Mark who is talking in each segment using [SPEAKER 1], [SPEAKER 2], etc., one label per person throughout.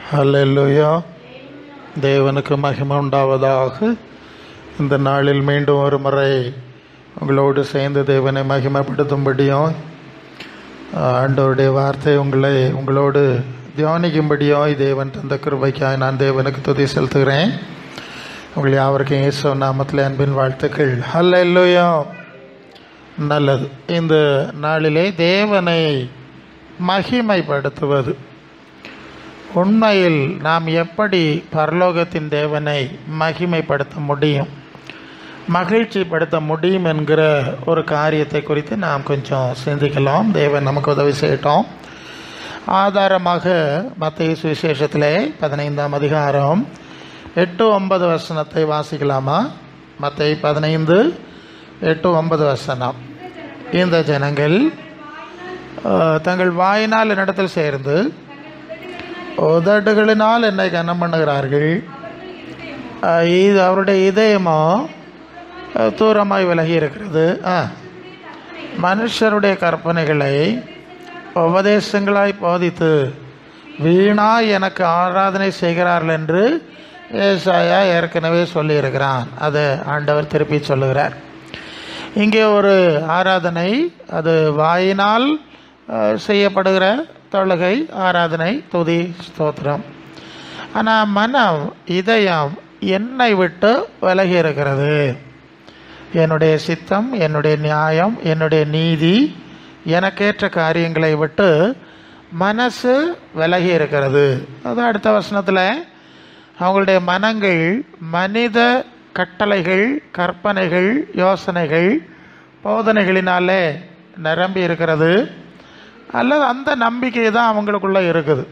[SPEAKER 1] ஹல்லேலூயா. தேவனுக்கு மகிமை உண்டாவதாக. இந்த நாளில் மீண்டும் ஒரு முறை உங்களோடு சேர்ந்து தேவனை மகிமைப்படுத்தும்படியும் ஆண்டவருடைய வார்த்தை உங்களோடு தியானிக்கும்படியும் தேவன் தந்த கிருபைக்காய் நான் தேவனுக்கு துதி செலுத்துகிறேன். உங்கள் யாவருக்கும் இயேசு நாமத்தில் அன்பின் வாழ்த்துக்கள். ஹல்லேலூயா. நல்லது. இந்த நாளிலே தேவனை மகிமைப்படுத்துவது, உண்மையில் நாம் எப்படி பரலோகத்தின் தேவனை மகிமைப்படுத்த முடியும், மகிழ்ச்சிப்படுத்த முடியும் என்கிற ஒரு காரியத்தை குறித்து நாம் கொஞ்சம் சிந்திக்கலாம். தேவன் நமக்கு உதவி செய்யட்டும். ஆதாரமாக மத்தேயு சுவிசேஷத்திலே 15ஆம் அதிகாரம் 8-9 வசனத்தை வாசிக்கலாமா? மத்தேயு 15:8-9 வசனம். இந்த ஜனங்கள் தங்கள் வாயினால் என்னிடத்தில் சேர்ந்து உதடுகளினால் என்னை கனம் பண்ணுகிறார்கள், அவருடைய இதயமோ தூரமாய் விலகி இருக்கிறது. மனுஷருடைய கற்பனைகளை உபதேசங்களாய் போதித்து வீணாய் எனக்கு ஆராதனை செய்கிறார்கள் என்று ஏசாயா ஏற்கனவே சொல்லியிருக்கிறான். அதை ஆண்டவர் திருப்பி சொல்லுகிறார். இங்கே ஒரு ஆராதனை, அது வாயினால் செய்யப்படுகிற தொழுகை ஆராதனை, துதி, ஸ்தோத்திரம். ஆனால் மனம், இதயம் என்னை விட்டு விலகி இருக்கிறது. என்னுடைய சித்தம், என்னுடைய நியாயம், என்னுடைய நீதி, எனக்கேற்ற காரியங்களை விட்டு மனசு விலகி இருக்கிறது. அது அடுத்த வசனத்தில் அவங்களுடைய மனங்கள் மனித கட்டளைகள், கற்பனைகள், யோசனைகள், போதனைகளினாலே நிரம்பி இருக்கிறது. அல்லது அந்த நம்பிக்கை தான் அவங்களுக்குள்ளே இருக்குது.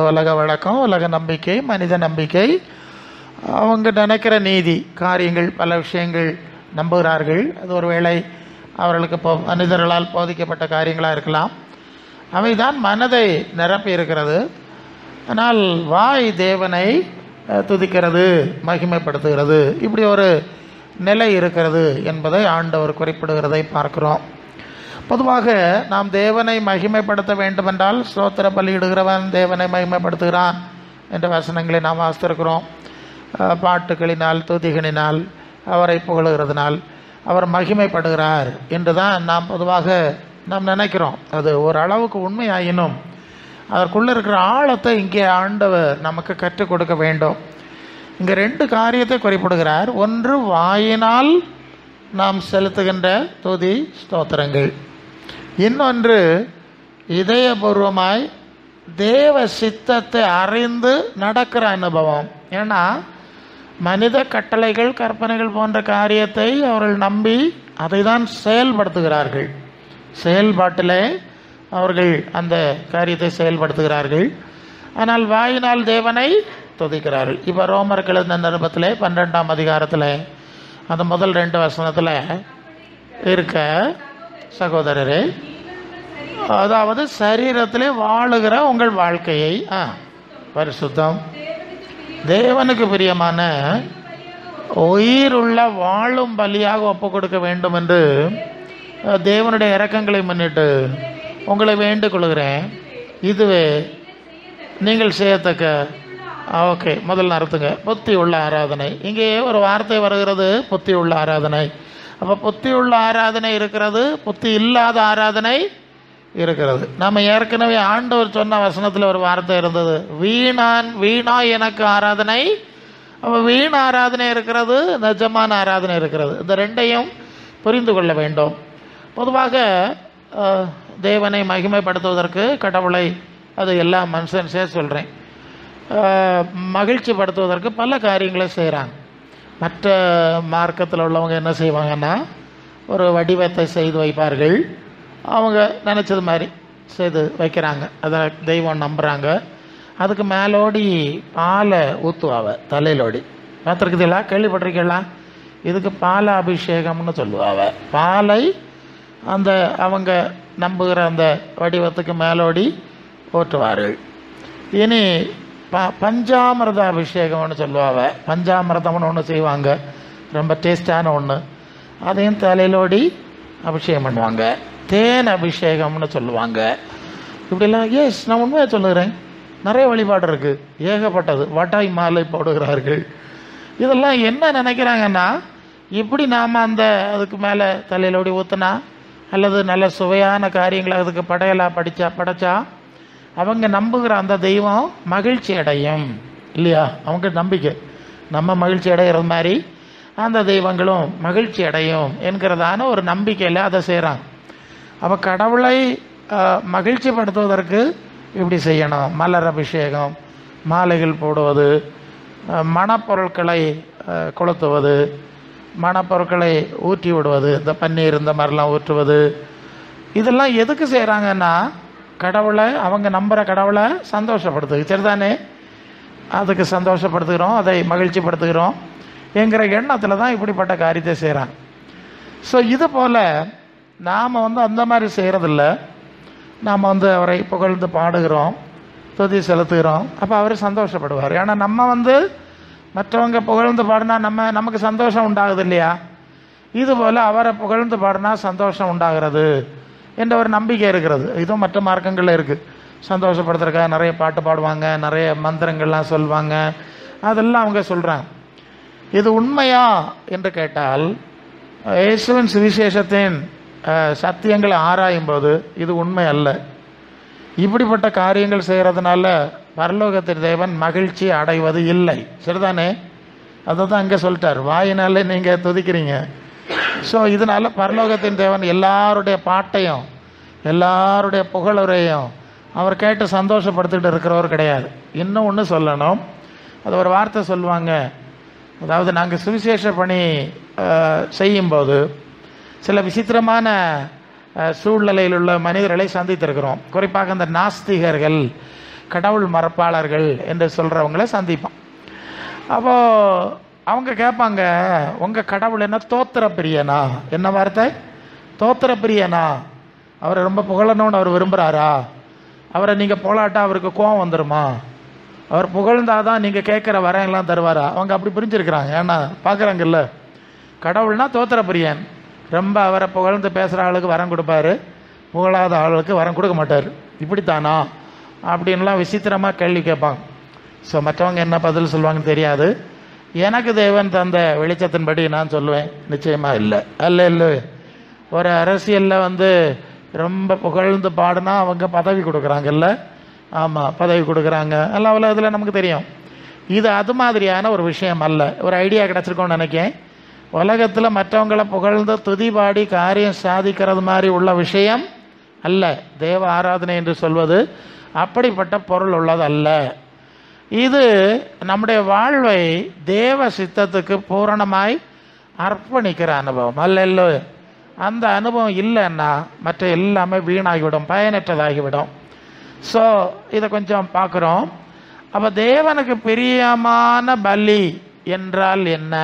[SPEAKER 1] உலக வழக்கம், உலக நம்பிக்கை, மனித நம்பிக்கை, அவங்க நினைக்கிற நீதி காரியங்கள், பல விஷயங்கள் நம்புகிறார்கள். அது ஒருவேளை அவர்களுக்கு மனிதர்களால் போதிக்கப்பட்ட காரியங்களாக இருக்கலாம். அவை தான் மனதை நிரப்பி இருக்கிறது. ஆனால் வாய் தேவனை துதிக்கிறது, மகிமைப்படுத்துகிறது. இப்படி ஒரு நிலை இருக்கிறது என்பதை ஆண்டவர் குறிப்பிடுகிறதை பார்க்கிறோம். பொதுவாக நாம் தேவனை மகிமைப்படுத்த வேண்டுமென்றால் ஸ்தோத்திர பலியிடுகிறவன் தேவனை மகிமைப்படுத்துகிறான் என்ற வசனங்களை நாம் வாசித்திருக்கிறோம். பாட்டுகளினால், துதிகளினால், அவரை புகழுகிறதுனால் அவர் மகிமைப்படுகிறார் என்று தான் நாம் பொதுவாக நாம் நினைக்கிறோம். அது ஓரளவுக்கு உண்மையாயினும் அதற்குள்ளே இருக்கிற ஆழத்தை இங்கே ஆண்டவர் நமக்கு கற்றுக் கொடுக்க வேண்டும். இங்கே 2 காரியத்தை குறிப்பிடுகிறார். ஒன்று, வாயினால் நாம் செலுத்துகின்ற துதி ஸ்தோத்திரங்கள். இன்னொன்று, இதயபூர்வமாய் தேவ சித்தத்தை அறிந்து நடக்கிற அனுபவம். ஏன்னா மனித கட்டளைகள், கற்பனைகள் போன்ற காரியத்தை அவர்கள் நம்பி அதை தான் செயல்படுத்துகிறார்கள். செயல்பாட்டிலே அவர்கள் அந்த காரியத்தை செயல்படுத்துகிறார்கள். ஆனால் வாயினால் தேவனை துதிக்கிறார்கள். இப்போ ரோமர்கள் எழுதின நிருபத்திலே 12ஆம் அதிகாரத்தில் அந்த முதல் 2 வசனத்தில் இருக்க சகோதரரே, அதாவது சரீரத்திலே வாழுகிற உங்கள் வாழ்க்கையை பரிசுத்தம், தேவனுக்கு பிரியமான உயிருள்ள வாழும் பலியாக ஒப்பு கொடுக்க வேண்டும் என்று தேவனுடைய இரக்கங்களை முன்னிட்டு உங்களை வேண்டிக் கொள்கிறேன். இதுவே நீங்கள் செய்யத்தக்க ஓகே முதல் நடத்துங்க புத்தி உள்ள ஆராதனை. இங்கே ஒரு வார்த்தை வருகிறது, புத்தி உள்ள ஆராதனை. அப்போ புத்தி உள்ள ஆராதனை இருக்கிறது, புத்தி இல்லாத ஆராதனை இருக்கிறது. நம்ம ஏற்கனவே ஆண்டவர் சொன்ன வசனத்தில் ஒரு வார்த்தை இருந்தது, வீணா எனக்கு ஆராதனை. அப்போ வீண் ஆராதனை இருக்கிறது, நிஜமான ஆராதனை இருக்கிறது. இந்த 2ஐயும் புரிந்து கொள்ள வேண்டும். பொதுவாக தேவனை மகிமைப்படுத்துவதற்கு, கடவுளை, அது எல்லா மனுஷன்ஸே சொல்கிறேன், மகிழ்ச்சி படுத்துவதற்கு பல காரியங்களை செய்கிறாங்க. மற்ற மார்க்கத்தில் உள்ளவங்க என்ன செய்வாங்கன்னா, ஒரு வடிவத்தை செய்து வைப்பார்கள். அவங்க நினச்சது மாதிரி செய்து வைக்கிறாங்க. அதை தெய்வம் நம்புகிறாங்க. அதுக்கு மேலோடி பாலை ஊற்றுவாவ, தலையிலோடி. பார்த்துருக்குதுங்களா? கேள்விப்பட்டிருக்கீங்களா? இதுக்கு பால அபிஷேகம்னு சொல்லுவாவ. பாலை அந்த அவங்க நம்புகிற அந்த வடிவத்துக்கு மேலோடி ஊற்றுவார்கள். இனி பஞ்சாமிரத அபிஷேகம்னு சொல்லுவாங்க. பஞ்சாமிரதம்னு ஒன்று செய்வாங்க, ரொம்ப டேஸ்டான ஒன்று. அதையும் தலையிலோடி அபிஷேகம் பண்ணுவாங்க. தேன் அபிஷேகம்னு சொல்லுவாங்க. இப்படிலாம் நான் உண்மையாக சொல்லுகிறேன். நிறைய வழிபாடு இருக்குது, ஏகப்பட்டது. வட்டாய் மாலை போடுகிறார்கள். இதெல்லாம் என்ன நினைக்கிறாங்கன்னா, இப்படி நாம் அதுக்கு மேலே தலையில் ஓடி ஊற்றினா அல்லது நல்ல சுவையான காரியங்களை அதுக்கு படைச்சா அவங்க நம்புகிற அந்த தெய்வம் மகிழ்ச்சி அடையும் இல்லையா? அவங்க நம்பிக்கை நம்ம மகிழ்ச்சி அடைகிறது மாதிரி அந்த தெய்வங்களும் மகிழ்ச்சி அடையும் என்கிறதான ஒரு நம்பிக்கையில் அதை செய்கிறாங்க. அப்போ கடவுளை மகிழ்ச்சி படுத்துவதற்கு இப்படி செய்யணும். மலர் அபிஷேகம், மாலைகள் போடுவது, மணப்பொருட்களை கொளுத்துவது, மணப்பொருட்களை ஊற்றி விடுவது, இந்த பன்னீர் இந்த மாதிரிலாம் ஊற்றுவது, இதெல்லாம் எதுக்கு செய்கிறாங்கன்னா கடவுளை, அவங்க நம்புகிற கடவுளை சந்தோஷப்படுத்துது. சரிதானே? அதுக்கு சந்தோஷப்படுத்துகிறோம், அதை மகிழ்ச்சிப்படுத்துகிறோம் என்கிற எண்ணத்தில் தான் இப்படிப்பட்ட காரியத்தை செய்கிறாங்க. ஸோ இது போல் நாம் அந்த மாதிரி செய்கிறதில்ல. நாம் அவரை புகழ்ந்து பாடுகிறோம், துதி செலுத்துகிறோம். அப்போ அவர் சந்தோஷப்படுவார். ஏன்னா நம்ம மற்றவங்க புகழ்ந்து பாடினா நமக்கு சந்தோஷம் உண்டாகுது இல்லையா? இதுபோல் அவரை புகழ்ந்து பாடினா சந்தோஷம் உண்டாகிறது என்ற ஒரு நம்பிக்கை இருக்கிறது. இதுவும் மற்ற மார்க்கங்களில் இருக்குது. சந்தோஷப்படுத்துறதுக்காக நிறைய பாட்டு பாடுவாங்க, நிறைய மந்திரங்கள்லாம் சொல்லுவாங்க, அதெல்லாம் அவங்க சொல்கிறாங்க. இது உண்மையா என்று கேட்டால், இயேசுவின் சுவிசேஷத்தின் சத்தியங்களை ஆராயும் போது இது உண்மை அல்ல. இப்படிப்பட்ட காரியங்கள் செய்கிறதுனால பரலோகத்தின் தேவன் மகிழ்ச்சி அடைவது இல்லை. சரிதானே? அதை தான் அங்கே சொல்லிட்டார், வாயினாலே நீங்கள் துதிக்கிறீங்க. ஸோ இதனால் பரலோகத்தின் தேவன் எல்லாருடைய பாட்டையும் எல்லாருடைய புகழுரையும் அவர் கேட்டு சந்தோஷப்படுத்திக்கிட்டு இருக்கிறவர் கிடையாது. இன்னும் ஒன்று சொல்லணும், அது ஒரு வார்த்தை சொல்லுவாங்க. அதாவது நாங்கள் சுவிசேஷ பணி செய்யும்போது சில விசித்திரமான சூழ்நிலையில் உள்ள மனிதர்களை சந்தித்திருக்கிறோம். குறிப்பாக இந்த நாஸ்திகர்கள், கடவுள் மறுப்பாளர்கள் என்று சொல்கிறவங்கள சந்திப்போம். அப்போது அவங்க கேட்பாங்க, உங்கள் கடவுள் என்ன தோத்திர பிரியனா? என்ன வார்த்தை? தோத்திர பிரியனா? அவரை ரொம்ப புகழணும்னு அவர் விரும்புகிறாரா? அவரை நீங்கள் புகழாட்டா அவருக்கு கோவம் வந்துடுமா? அவர் புகழ்ந்தாதான் நீங்கள் கேட்குற வரையெல்லாம் தருவாரா? அவங்க அப்படி புரிஞ்சிருக்கிறாங்க. ஏன்னா பார்க்குறாங்கல்ல, கடவுள்னா தோத்திர பிரியன், ரொம்ப அவரை புகழ்ந்து பேசுகிற ஆளுக்கு வரம் கொடுப்பாரு, புகழாத ஆளுக்கு வரம் கொடுக்க மாட்டார். இப்படித்தானா அப்படின்லாம் விசித்திரமாக கேள்வி கேட்பாங்க. ஸோ மற்றவங்க என்ன பதில் சொல்லுவாங்கன்னு தெரியாது. எனக்கு தேவன் தந்த வெளிச்சத்தின்படி நான் சொல்லுவேன், நிச்சயமாக இல்லை. இல்லை ஒரு அரசியலில் ரொம்ப புகழ்ந்து பாடினா அவங்க பதவி கொடுக்குறாங்கல்ல. ஆமாம், பதவி கொடுக்குறாங்க எல்லாம் உலகத்தில் நமக்கு தெரியும். இது அது மாதிரியான ஒரு விஷயம் அல்ல. ஒரு ஐடியா கிடச்சிருக்கோன்னு நினைக்கிறேன். உலகத்தில் மற்றவங்களை புகழ்ந்து துதி பாடி காரியம் சாதிக்கிறது மாதிரி உள்ள விஷயம் அல்ல தேவ ஆராதனை என்று சொல்வது. அப்படிப்பட்ட பொருள் உள்ளது அல்ல. இது நம்முடைய வாழ்வை தேவ சித்தத்துக்கு பூரணமாய் அர்ப்பணிக்கிற அனுபவம் அல்ல. அந்த அனுபவம் இல்லைன்னா மற்ற எல்லாமே வீணாகிவிடும், பயனற்றதாகிவிடும். ஸோ இதை கொஞ்சம் பார்க்குறோம். அப்போ தேவனுக்கு பிரியமான பலி என்றால் என்ன?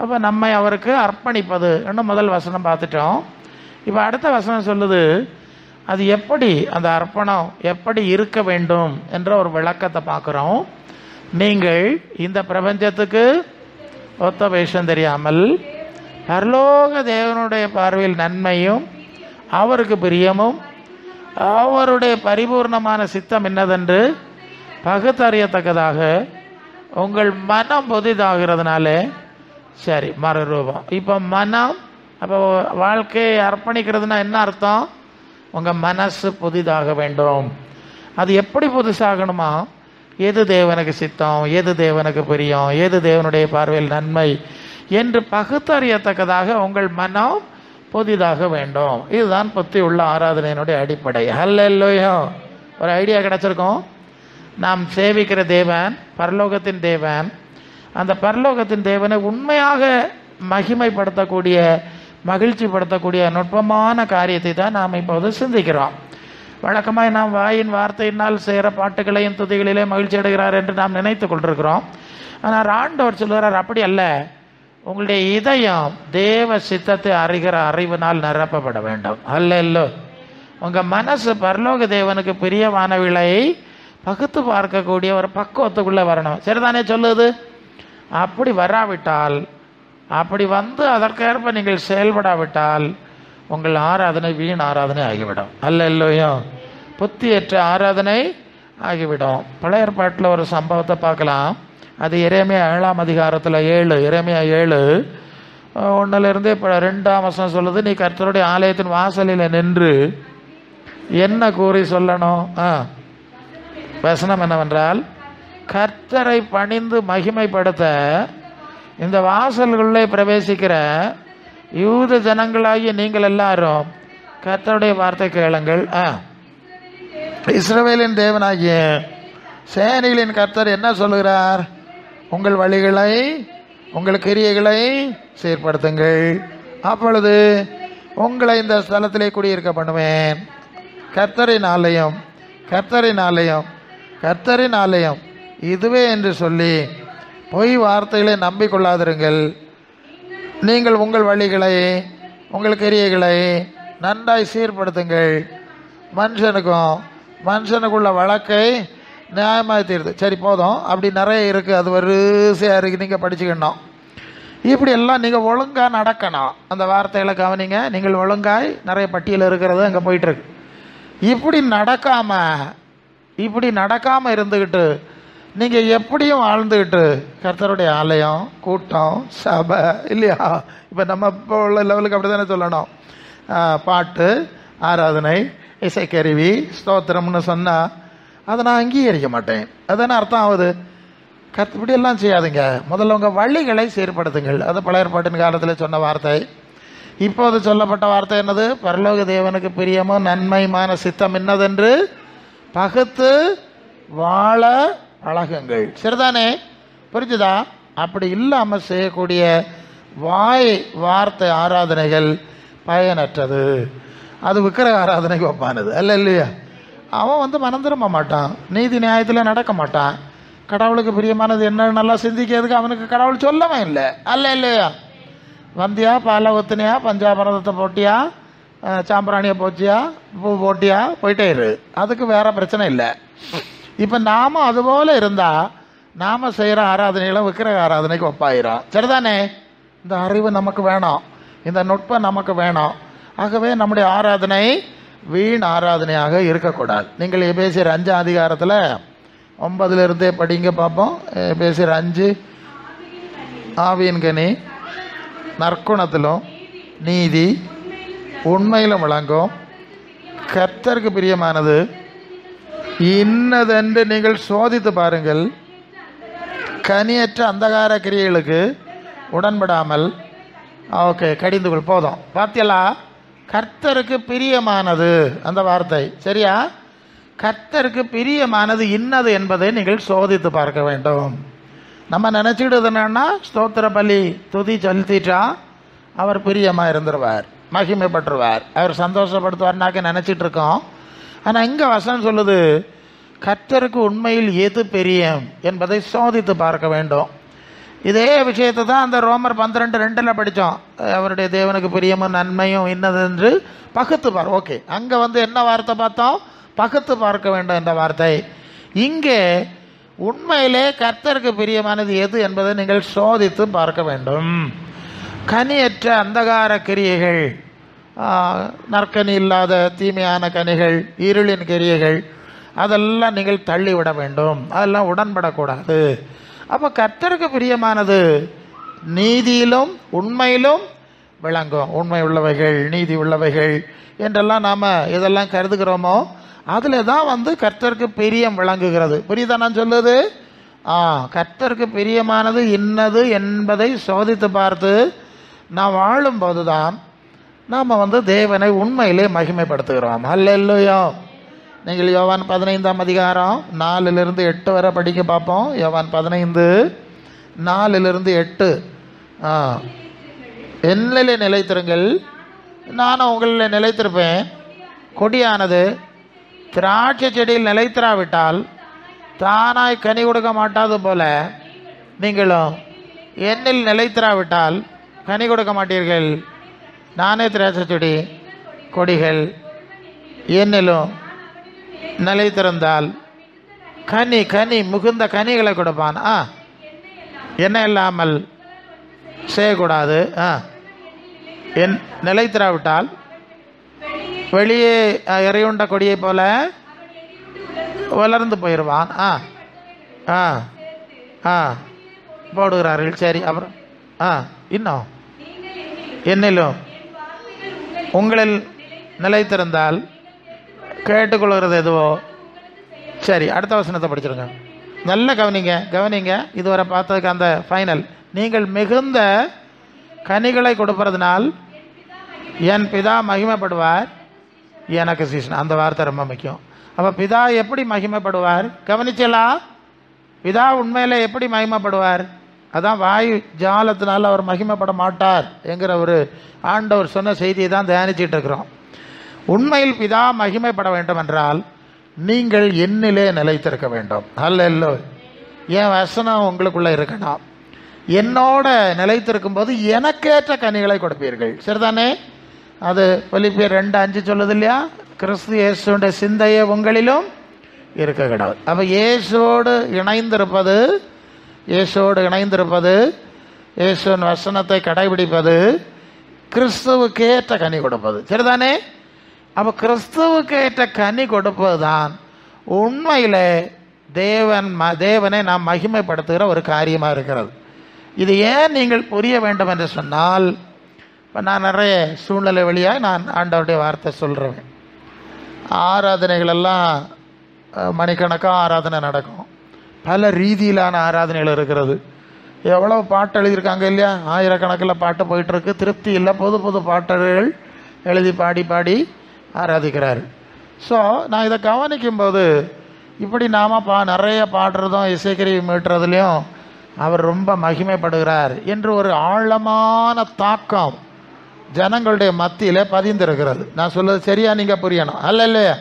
[SPEAKER 1] அப்போ நம்மை அவருக்கு அர்ப்பணிப்பது இன்னும் முதல் வசனம் பார்த்துட்டோம். இப்போ அடுத்த வசனம் சொல்லுது, அது எப்படி, அந்த அர்ப்பணம் எப்படி இருக்க வேண்டும் என்ற ஒரு விளக்கத்தை பார்க்குறோம். நீங்கள் இந்த பிரபஞ்சத்துக்கு ஒத்த வேஷம் தெரியாமல் பரலோக தேவனுடைய பார்வையில் நன்மையும் அவருக்கு பிரியமும் அவருடைய பரிபூர்ணமான சித்தம் என்னதென்று பகுத்தறியத்தக்கதாக உங்கள் மனம் புதிதாகிறதுனால, சரி மறுரூபம். இப்போ மனம், அப்போ வாழ்க்கையை அர்ப்பணிக்கிறதுனா என்ன அர்த்தம்? உங்கள் மனசு புதிதாக வேண்டும். அது எப்படி புதுசாகணுமா? எது தேவனுக்கு சித்தம், எது தேவனுக்கு பிரியம், எது தேவனுடைய பார்வையில் நன்மை என்று பகுத்தறியத்தக்கதாக உங்கள் மனம் புதிதாக வேண்டும். இதுதான் புத்தி உள்ள ஆராதனையினுடைய அடிப்படை. ஹல்லேலூயா. ஒரு ஐடியா கிடச்சிருக்கோம். நாம் சேவிக்கிற தேவன் பரலோகத்தின் தேவன். அந்த பரலோகத்தின் தேவனை உண்மையாக மகிமைப்படுத்தக்கூடிய, மகிழ்ச்சிப்படுத்தக்கூடிய நுட்பமான காரியத்தை தான் நாம் இப்போது சிந்திக்கிறோம். வழக்கமாக நாம் வாயின் வார்த்தையினால் செய்கிற பாட்டுகளையும் துதிகளிலே மகிழ்ச்சி அடைகிறார் என்று நாம் நினைத்து கொண்டிருக்கிறோம். ஆனால் ஆண்டவர் சொல்கிறார், அப்படி அல்ல. உங்களுடைய இதயம் தேவ சித்தத்தை அறிகிற அறிவினால் நிரப்பப்பட வேண்டும். அல்ல, உங்கள் மனசு பரலோக தேவனுக்கு பிரியமானவிலை பகுத்து பார்க்கக்கூடிய ஒரு பக்குவத்துக்குள்ளே வரணும். சரிதானே சொல்லுது? அப்படி வராவிட்டால், அப்படி அதற்கேற்ப நீங்கள் செயல்படாவிட்டால் உங்கள் ஆராதனை வீண் ஆராதனை ஆகிவிடும். அல்லையோ, புத்தியற்ற ஆராதனை ஆகிவிடும். பழைய ஏற்பாட்டில் ஒரு சம்பவத்தை பார்க்கலாம். அது எரேமியா 7ஆம் அதிகாரத்தில் 7 எரேமியா 7 1லேருந்து இப்போ 2ஆம் வசனம் சொல்லுது, நீ கர்த்தருடைய ஆலயத்தின் வாசலில் நின்று என்ன கூறி சொல்லணும்? வசனம் என்னவென்றால், கர்த்தரை பணிந்து மகிமைப்படுத்த இந்த வாசல்களிலே பிரவேசிக்கிற யூத ஜனங்களாகிய நீங்கள் எல்லாரும் கர்த்தருடைய வார்த்தை கேளுங்கள். இஸ்ரவேலின் தேவனாகிய சேனைகளின் கர்த்தர் என்ன சொல்லுகிறார்? உங்கள் வழிகளை உங்கள் கிரியைகளை சீர்படுத்துங்கள், அப்பொழுது உங்களை இந்த ஸ்தலத்திலே குடியிருக்க பண்ணுவேன். கர்த்தரின் ஆலயம் கர்த்தரின் ஆலயம் கர்த்தரின் ஆலயம் இதுவே என்று சொல்லி பொய் வார்த்தைகளை நம்பிக்கொள்ளாதிருங்கள். நீங்கள் உங்கள் வழிகளை உங்கள் கிரியைகளை நன்றாய் சீர்படுத்துங்கள். மனுஷனுக்குள்ள வழக்கை நியாயமாக தீர்த்து. சரி போதும், அப்படி நிறைய இருக்குது, அது வரிசையாக இருக்குது, நீங்கள் படிச்சுக்கணும். இப்படி எல்லாம் நீங்கள் ஒழுங்காக நடக்கணும். அந்த வார்த்தைகளை கவனிங்க. நீங்கள் ஒழுங்காய் நிறைய பட்டியல் இருக்கிறது அங்கே போயிட்டுருக்கு. இப்படி நடக்காமல் இருந்துக்கிட்டு நீங்கள் எப்படியும் வாழ்ந்துக்கிட்டு கர்த்தருடைய ஆலயம், கூட்டம், சபை இல்லையா? இப்போ நம்ம இப்போ உள்ள லெவலுக்கு அப்படி தானே சொல்லணும். பாட்டு, ஆராதனை, இசைக்கருவி, ஸ்தோத்திரம்னு சொன்னால் அதை நான் அங்கீகரிக்க மாட்டேன். அதுதானே அர்த்தம் ஆகுது. இப்படியெல்லாம் செய்யாதுங்க. முதல்ல உங்கள் வழிகளை சீர்படுத்துங்கள். அது பழைய ஏற்பாட்டின் காலத்தில் சொன்ன வார்த்தை. இப்போது சொல்லப்பட்ட வார்த்தை என்னது? பரலோக தேவனுக்கு பிரியமும் நன்மையான சித்தம் என்னதென்று பகுத்து வாழ பழகுங்கள். சரிதானே? புரிஞ்சுதா? அப்படி இல்லாமல் செய்யக்கூடிய வார்த்தை ஆராதனைகள் பயனற்றது. அது விக்கிரக ஆராதனைக்கு ஒப்பானது அல்ல இல்லையா? அவன் மனம் திரும்ப மாட்டான், நீதி நியாயத்தில் நடக்க மாட்டான். கடவுளுக்கு பிரியமானது என்ன நல்லா சிந்திக்கிறதுக்கு அவனுக்கு கடவுள் சொல்லவே இல்லை அல்ல இல்லையா? வந்தியா, பாலை ஒத்துனியா, பஞ்சாமிரதத்தை போட்டியா, சாம்பிராணியை போச்சியா, பூ போட்டியா, போயிட்டே இரு, அதுக்கு வேற பிரச்சனை இல்லை. இப்போ நாம அதுபோல் இருந்தால் நாம் செய்கிற ஆராதனைகளும் விக்கிரக ஆராதனைக்கு ஒப்பாயிரும். சரிதானே? இந்த அறிவு நமக்கு வேணும், இந்த நுட்பம் நமக்கு வேணும். ஆகவே நம்முடைய ஆராதனை வீண் ஆராதனையாக இருக்கக்கூடாது. நீங்கள் எபேசியர் 5ஆம் அதிகாரத்தில் 9 படிங்க பார்ப்போம். எபேசியர் 5 ஆவியின் கனி நற்குணத்திலும் நீதி உண்மையிலும் விளங்கும், கர்த்தருக்கு பிரியமானது இன்னதென்று நீங்கள் சோதித்து பாருங்கள், கனியற்ற அந்தகார கிரியைகளுக்கு உடன்படாமல் கடிந்து கொள். போதும். பார்த்தீங்களா? கர்த்தருக்கு பிரியமானது அந்த வார்த்தை. சரியா? கர்த்தருக்கு பிரியமானது இன்னது என்பதை நீங்கள் சோதித்து பார்க்க வேண்டும். நம்ம நினச்சிக்கிட்டு என்னன்னா, ஸ்தோத்திர பலி துதி செலுத்திட்டா அவர் பிரியமாக இருந்துருவார், மகிமைப்பட்டுருவார், அவர் சந்தோஷப்படுத்துவார்னாக்க நினச்சிட்டு இருக்கோம். ஆனால் இங்கே வசனம் சொல்லுது, கர்த்தருக்கு உண்மையில் எது பிரியம் என்பதை சோதித்து பார்க்க வேண்டும். இதே விஷயத்தை தான் அந்த ரோமர் 12:2 படித்தோம். அவருடைய தேவனுக்கு பிரியமும் நன்மையும் இன்னதென்று பகுத்து பார். அங்கே என்ன வார்த்தை பார்த்தோம்? பகுத்து பார்க்க வேண்டும் என்ற வார்த்தை. இங்கே உண்மையிலே கர்த்தருக்கு பிரியமானது எது என்பதை நீங்கள் சோதித்து பார்க்க வேண்டும். கனியற்ற அந்தகார கிரியைகள், நற்கனி இல்லாத தீமையான கனிகள், இருளின் கிரியைகள், அதெல்லாம் நீங்கள் தள்ளிவிட வேண்டும். அதெல்லாம் உடன்படக்கூடாது. அப்போ கர்த்தருக்கு பிரியமானது நீதியிலும் உண்மையிலும் விளங்கும். உண்மை உள்ளவைகள், நீதி உள்ளவைகள் என்றெல்லாம் நாம் இதெல்லாம் கருதுகிறோமோ அதில் தான் கர்த்தருக்கு பிரியம் விளங்குகிறது. புரியுதா நான் சொல்லுது? கர்த்தருக்கு பிரியமானது இன்னது என்பதை சோதித்து பார்த்து நாம் வாழும்போது தான் நாம் தேவனை உண்மையிலே மகிமைப்படுத்துகிறோம். அல்லேலூயா. நீங்கள் யோவான் 15ஆம் அதிகாரம் 4-8 வரை படிக்க பார்ப்போம். யோவான் 15:4-8. என்னிலே நிலைத்திருங்கள், நானும் உங்களில் நிலைத்திருப்பேன். கொடியானது திராட்சை செடியில் நிலைத்திராவிட்டால் தானாய் கனி கொடுக்க மாட்டாது போல நீங்களும் என்னில் நிலைத்திராவிட்டால் கனி கொடுக்க மாட்டீர்கள். நானே திராட்சை செடி, கொடிகள் என்னிலும் நிலைத்திருந்தால் கனி மிகுந்த கனிகளை கொடுப்பான். என்ன இல்லாமல் செய்யக்கூடாது. என் நிலைத்திராவிட்டால் வெளியே எறியுண்ட கொடியை போல வளர்ந்து போயிடுவான். ஆ ஆ ஆ போடுகிறார்கள். சரி, அப்புறம் இன்னும் என்னிலும் உங்களில் நிலைத்திருந்தால் கேட்டுக்கொள்கிறது எதுவோ. சரி, அடுத்த வசனத்தை படிச்சிருங்க. நல்ல கவனிங்க. இதுவரை பார்த்ததுக்கு அந்த ஃபைனல். நீங்கள் மிகுந்த கனிகளை கொடுப்பதனால் என் பிதா மகிமைப்படுவார், எனக்கு சீசன். அந்த வார்த்தை ரொம்ப முக்கியம். அப்போ பிதா எப்படி மகிமைப்படுவார் கவனிச்சலாம். பிதா உண்மையில் எப்படி மகிமைப்படுவார்? அதான் வாயு ஜாலத்தினால் அவர் மகிமைப்பட மாட்டார் என்கிற ஒரு ஆண்டவர் சொன்ன செய்தியை தான் தியானிச்சுட்டு இருக்கிறோம். உண்மையில் பிதா மகிமைப்பட வேண்டும் என்றால் நீங்கள் என்னிலே நிலைத்திருக்க வேண்டும். அல்ல, என் வசனம் உங்களுக்குள்ளே இருக்கணும். என்னோட நிலைத்திருக்கும் போது எனக்கேற்ற கனிகளை கொடுப்பீர்கள். சரிதானே? அது பிலிப்பியர் 2:5 சொல்லுது இல்லையா? கிறிஸ்து இயேசுடைய சிந்தையை உங்களிலும் இருக்க கிடாது. அப்போ இயேசுவோடு இணைந்திருப்பது, இயேசுவின் வசனத்தை கடைபிடிப்பது, கிறிஸ்துவுக்கு ஏற்ற கனி கொடுப்பது. சரிதானே? அப்போ கிறிஸ்துவுக்கு ஏற்ற கனி கொடுப்பது தான் உண்மையில் தேவனை நாம் மகிமைப்படுத்துகிற ஒரு காரியமாக இருக்கிறது. இது ஏன் நீங்கள் புரிய வேண்டும் என்று சொன்னால், இப்போ நான் நிறைய சூழ்நிலை வழியாக நான் ஆண்டவருடைய வார்த்தை சொல்கிறேன். ஆராதனைகளெல்லாம் மணிக்கணக்காக ஆராதனை நடக்கும். பல ரீதியிலான ஆராதனைகள் இருக்கிறது. எவ்வளோ பாட்டு எழுதியிருக்காங்க இல்லையா? ஆயிரக்கணக்கில் பாட்டு போயிட்டுருக்கு. திருப்தி இல்லை. புது பாட்டர்கள் எழுதி பாடி ஆராதிக்கிறார். ஸோ நான் இதை கவனிக்கும்போது இப்படி நாம் நிறைய பாடுறதும் இசைக்கருவி மீட்டுறதுலையும் அவர் ரொம்ப மகிமைப்படுகிறார் என்று ஒரு ஆழமான தாக்கம் ஜனங்களுடைய மத்தியில் பதிந்திருக்கிறது. நான் சொல்வது சரியா? நீங்கள் புரியணும். அல்ல இல்லையா?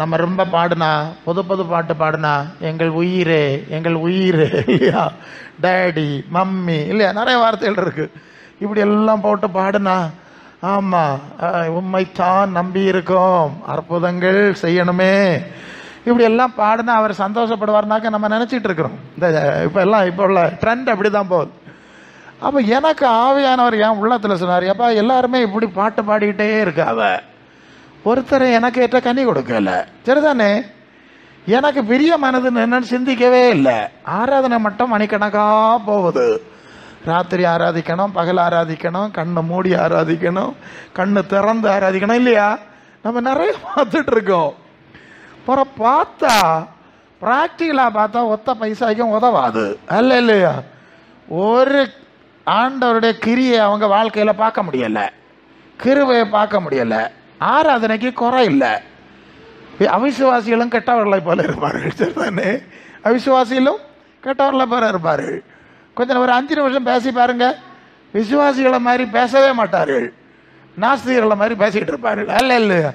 [SPEAKER 1] நம்ம ரொம்ப பாடுனா, புது பாட்டு பாடுனா, எங்கள் உயிரே இல்லையா, டேடி, மம்மி இல்லையா, நிறைய வார்த்தைகள் இருக்குது. இப்படி எல்லாம் போட்டு பாடுனா, ஆமாம், உண்மைத்தான் நம்பி இருக்கோம், அற்புதங்கள் செய்யணுமே, இப்படி எல்லாம் பாடுனா அவர் சந்தோஷப்படுவார்னாக்க நம்ம நினச்சிட்டு இருக்கிறோம். இப்போ உள்ள ட்ரெண்ட் அப்படி தான் போகுது. அப்போ எனக்கு ஆவியானவர் என் உள்ளத்தில் சொன்னார், அப்பா எல்லாருமே இப்படி பாட்டு பாடிக்கிட்டே இருக்காவ, ஒருத்தரை எனக்கு ஏற்ற கனி கொடுக்கல. சரிதானே? எனக்கு பெரிய மனதுன்னு என்னன்னு சிந்திக்கவே இல்லை. ஆராதனை மட்டும் மணிக்கணக்காக போகுது. ராத்திரி ஆராதிக்கணும், பகல் ஆராதிக்கணும், கண்ணை மூடி ஆராதிக்கணும், கண்ணு திறந்து ஆராதிக்கணும் இல்லையா? நம்ம நிறைய பார்த்துட்டு இருக்கோம். அப்புறம் பார்த்தா ப்ராக்டிக்கலாக பார்த்தா ஒத்த பைசாய்க்கும் உதவாது. அல்ல இல்லையா? ஒரு ஆண்டவருடைய கிரியை அவங்க வாழ்க்கையில் பார்க்க முடியலை, கிருவையை பார்க்க முடியலை, ஆராதனைக்கு குறை இல்லை. அவிசுவாசிகளும் கெட்டவர்களை போல இருப்பார்கள். சரிதானே? அவிசுவாசிகளும் கெட்டவர்களை போல இருப்பார்கள். கொஞ்சம் ஒரு 5 நிமிஷம் பேசி பாருங்க, விசுவாசிகளை மாதிரி பேசவே மாட்டார்கள், நாஸ்திகர்களை மாதிரி பேசிக்கிட்டு இருப்பார்கள். அல்ல இல்லையா?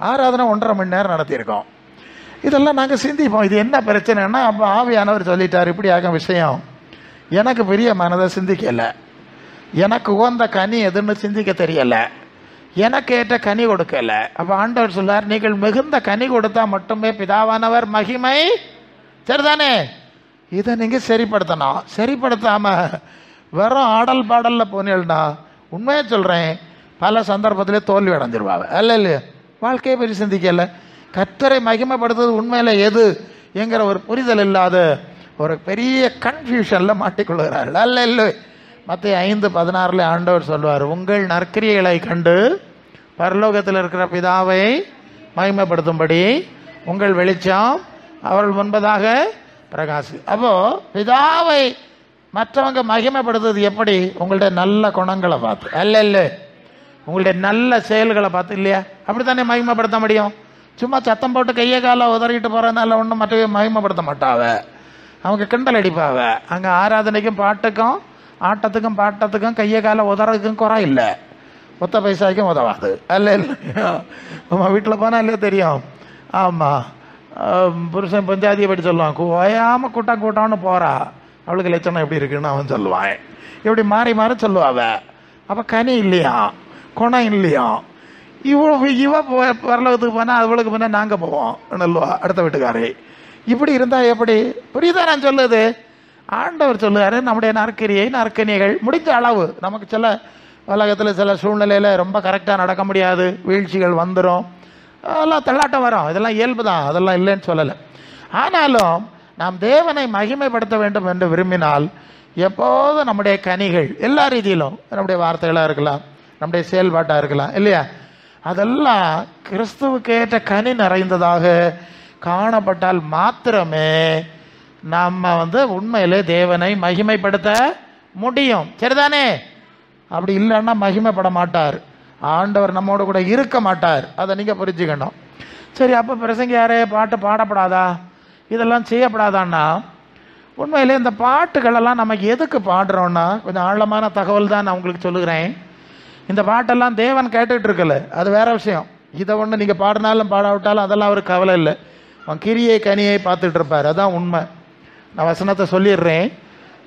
[SPEAKER 1] ஆராதனை 1.5 மணி நேரம் நடத்தியிருக்கோம். இதெல்லாம் நாங்கள் சிந்திப்போம், இது என்ன பிரச்சனைன்னா, அப்போ ஆவியானவர் சொல்லிட்டார் இப்படி ஆகும் விஷயம். எனக்கு பெரிய மனதை சிந்திக்கலை, எனக்கு உகந்த கனி எதுன்னு சிந்திக்க தெரியலை, எனக்கு ஏற்ற கனி கொடுக்கலை. அப்போ ஆண்டவர் சொல்லார், நீங்கள் மிகுந்த கனி கொடுத்தா மட்டுமே பிதாவானவர் மகிமை. சரிதானே? இதை நீங்கள் சரிப்படுத்தணும். சரிப்படுத்தாமல் வெறும் ஆடல் பாடலில் போனீங்கன்னா உண்மையை சொல்கிறேன், பல சந்தர்ப்பத்திலே தோல்வி அடைஞ்சிருவாங்க. அல்ல இல்லையா? வாழ்க்கையை பற்றி சிந்திக்கலை, கர்த்தரை மகிமைப்படுத்துறது உண்மையில் எது என்கிற ஒரு புரிதல் இல்லாத ஒரு பெரிய கன்ஃபியூஷனில் மாட்டிக்கொள்கிறார்கள். அல்ல இல்லை? மத்திய 5:16 ஆண்டவர் சொல்வார், உங்கள் நற்கிரியைகளை கண்டு பரலோகத்தில் இருக்கிற பிதாவை மகிமைப்படுத்தும்படி உங்கள் வெளிச்சம் அவர்கள் முன்பதாக பிரகாசி. அப்போது பிதாவை மற்றவங்க மகிமைப்படுத்துறது எப்படி? உங்களுடைய நல்ல குணங்களை பார்த்து. அல்ல இல்லை, உங்களுடைய நல்ல செயல்களை பார்த்து இல்லையா? அப்படி தானே மகிமைப்படுத்த முடியும். சும்மா சத்தம் போட்டு கையை காலை உதறிட்டு போகிறதுனால ஒன்றும் மற்றவே மகிமைப்படுத்த மாட்டாவ, அவங்க கிண்டல் அடிப்பாவ. அங்கே ஆராதனைக்கும் பாட்டுக்கும் ஆட்டத்துக்கும் பாட்டத்துக்கும் கையை காலை உதறதுக்கும் குறை இல்லை, ஒத்த பைசாய்க்கும் உதவாது. அல்ல இல்லையா? நம்ம வீட்டில் போனால் இல்லையா தெரியும். ஆமாம், புருஷன் பஞ்சாதியை பற்றி சொல்லுவான், ஓயாமல் கூட்டான்னு போகிறா, அவளுக்கு லட்சணம் எப்படி இருக்குன்னு அவன் சொல்லுவான். இப்படி மாறி சொல்லுவாவ. அப்போ கனி இல்லையா, குணம் இல்லையா? இவ பரலோகத்துக்கு போனால் அவளுக்கு போனால் நாங்கள் போவோம் நல்லவா, அடுத்த வீட்டுக்காரே. இப்படி இருந்தால் எப்படி? புரியுதா நான் சொல்லுது? ஆண்டவர் சொல்லுவார், நம்முடைய நற்கனிகள் முடிந்த அளவு. நமக்கு சில உலகத்தில் சில சூழ்நிலையில் ரொம்ப கரெக்டாக நடக்க முடியாது, வீழ்ச்சிகள் வந்துடும். அதெல்லாம் தள்ளாட்டம் வரும், இதெல்லாம் இயல்பு தான், அதெல்லாம் இல்லைன்னு சொல்லலை. ஆனாலும் நாம் தேவனை மகிமைப்படுத்த வேண்டும் என்று விரும்பினால் எப்போதும் நம்முடைய கனிகள் எல்லா ரீதியிலும், நம்முடைய வார்த்தைகளாக இருக்கலாம், நம்முடைய செயல்பாட்டாக இருக்கலாம் இல்லையா, அதெல்லாம் கிறிஸ்துவுக்கேற்ற கனி நிறைந்ததாக காணப்பட்டால் மாத்திரமே நம்ம உண்மையிலே தேவனை மகிமைப்படுத்த முடியும். சரிதானே? அப்படி இல்லைன்னா மகிமைப்பட மாட்டார், ஆண்டவர் நம்மோடு கூட இருக்க மாட்டார். அதை நீங்கள் புரிஞ்சுக்கணும். சரி, அப்போ பிரசங்க யாரே பாட்டு பாடப்படாதா, இதெல்லாம் செய்யப்படாதான்னா, உண்மையிலே இந்த பாட்டுகளெல்லாம் நமக்கு எதுக்கு பாடுறோன்னா, கொஞ்சம் ஆழமான தகவல் தான் நான் உங்களுக்கு சொல்லுகிறேன். இந்த பாட்டெல்லாம் தேவன் கேட்டுட்டு இருக்கல, அது வேற விஷயம். இதை ஒன்று நீங்கள் பாடினாலும் பாடாவிட்டாலும் அதெல்லாம் அவருக்கு கவலை இல்லை. அவன் கிரியை கனியை பார்த்துட்டு இருப்பார், அதான் உண்மை. நான் வசனத்தை சொல்லிடுறேன்.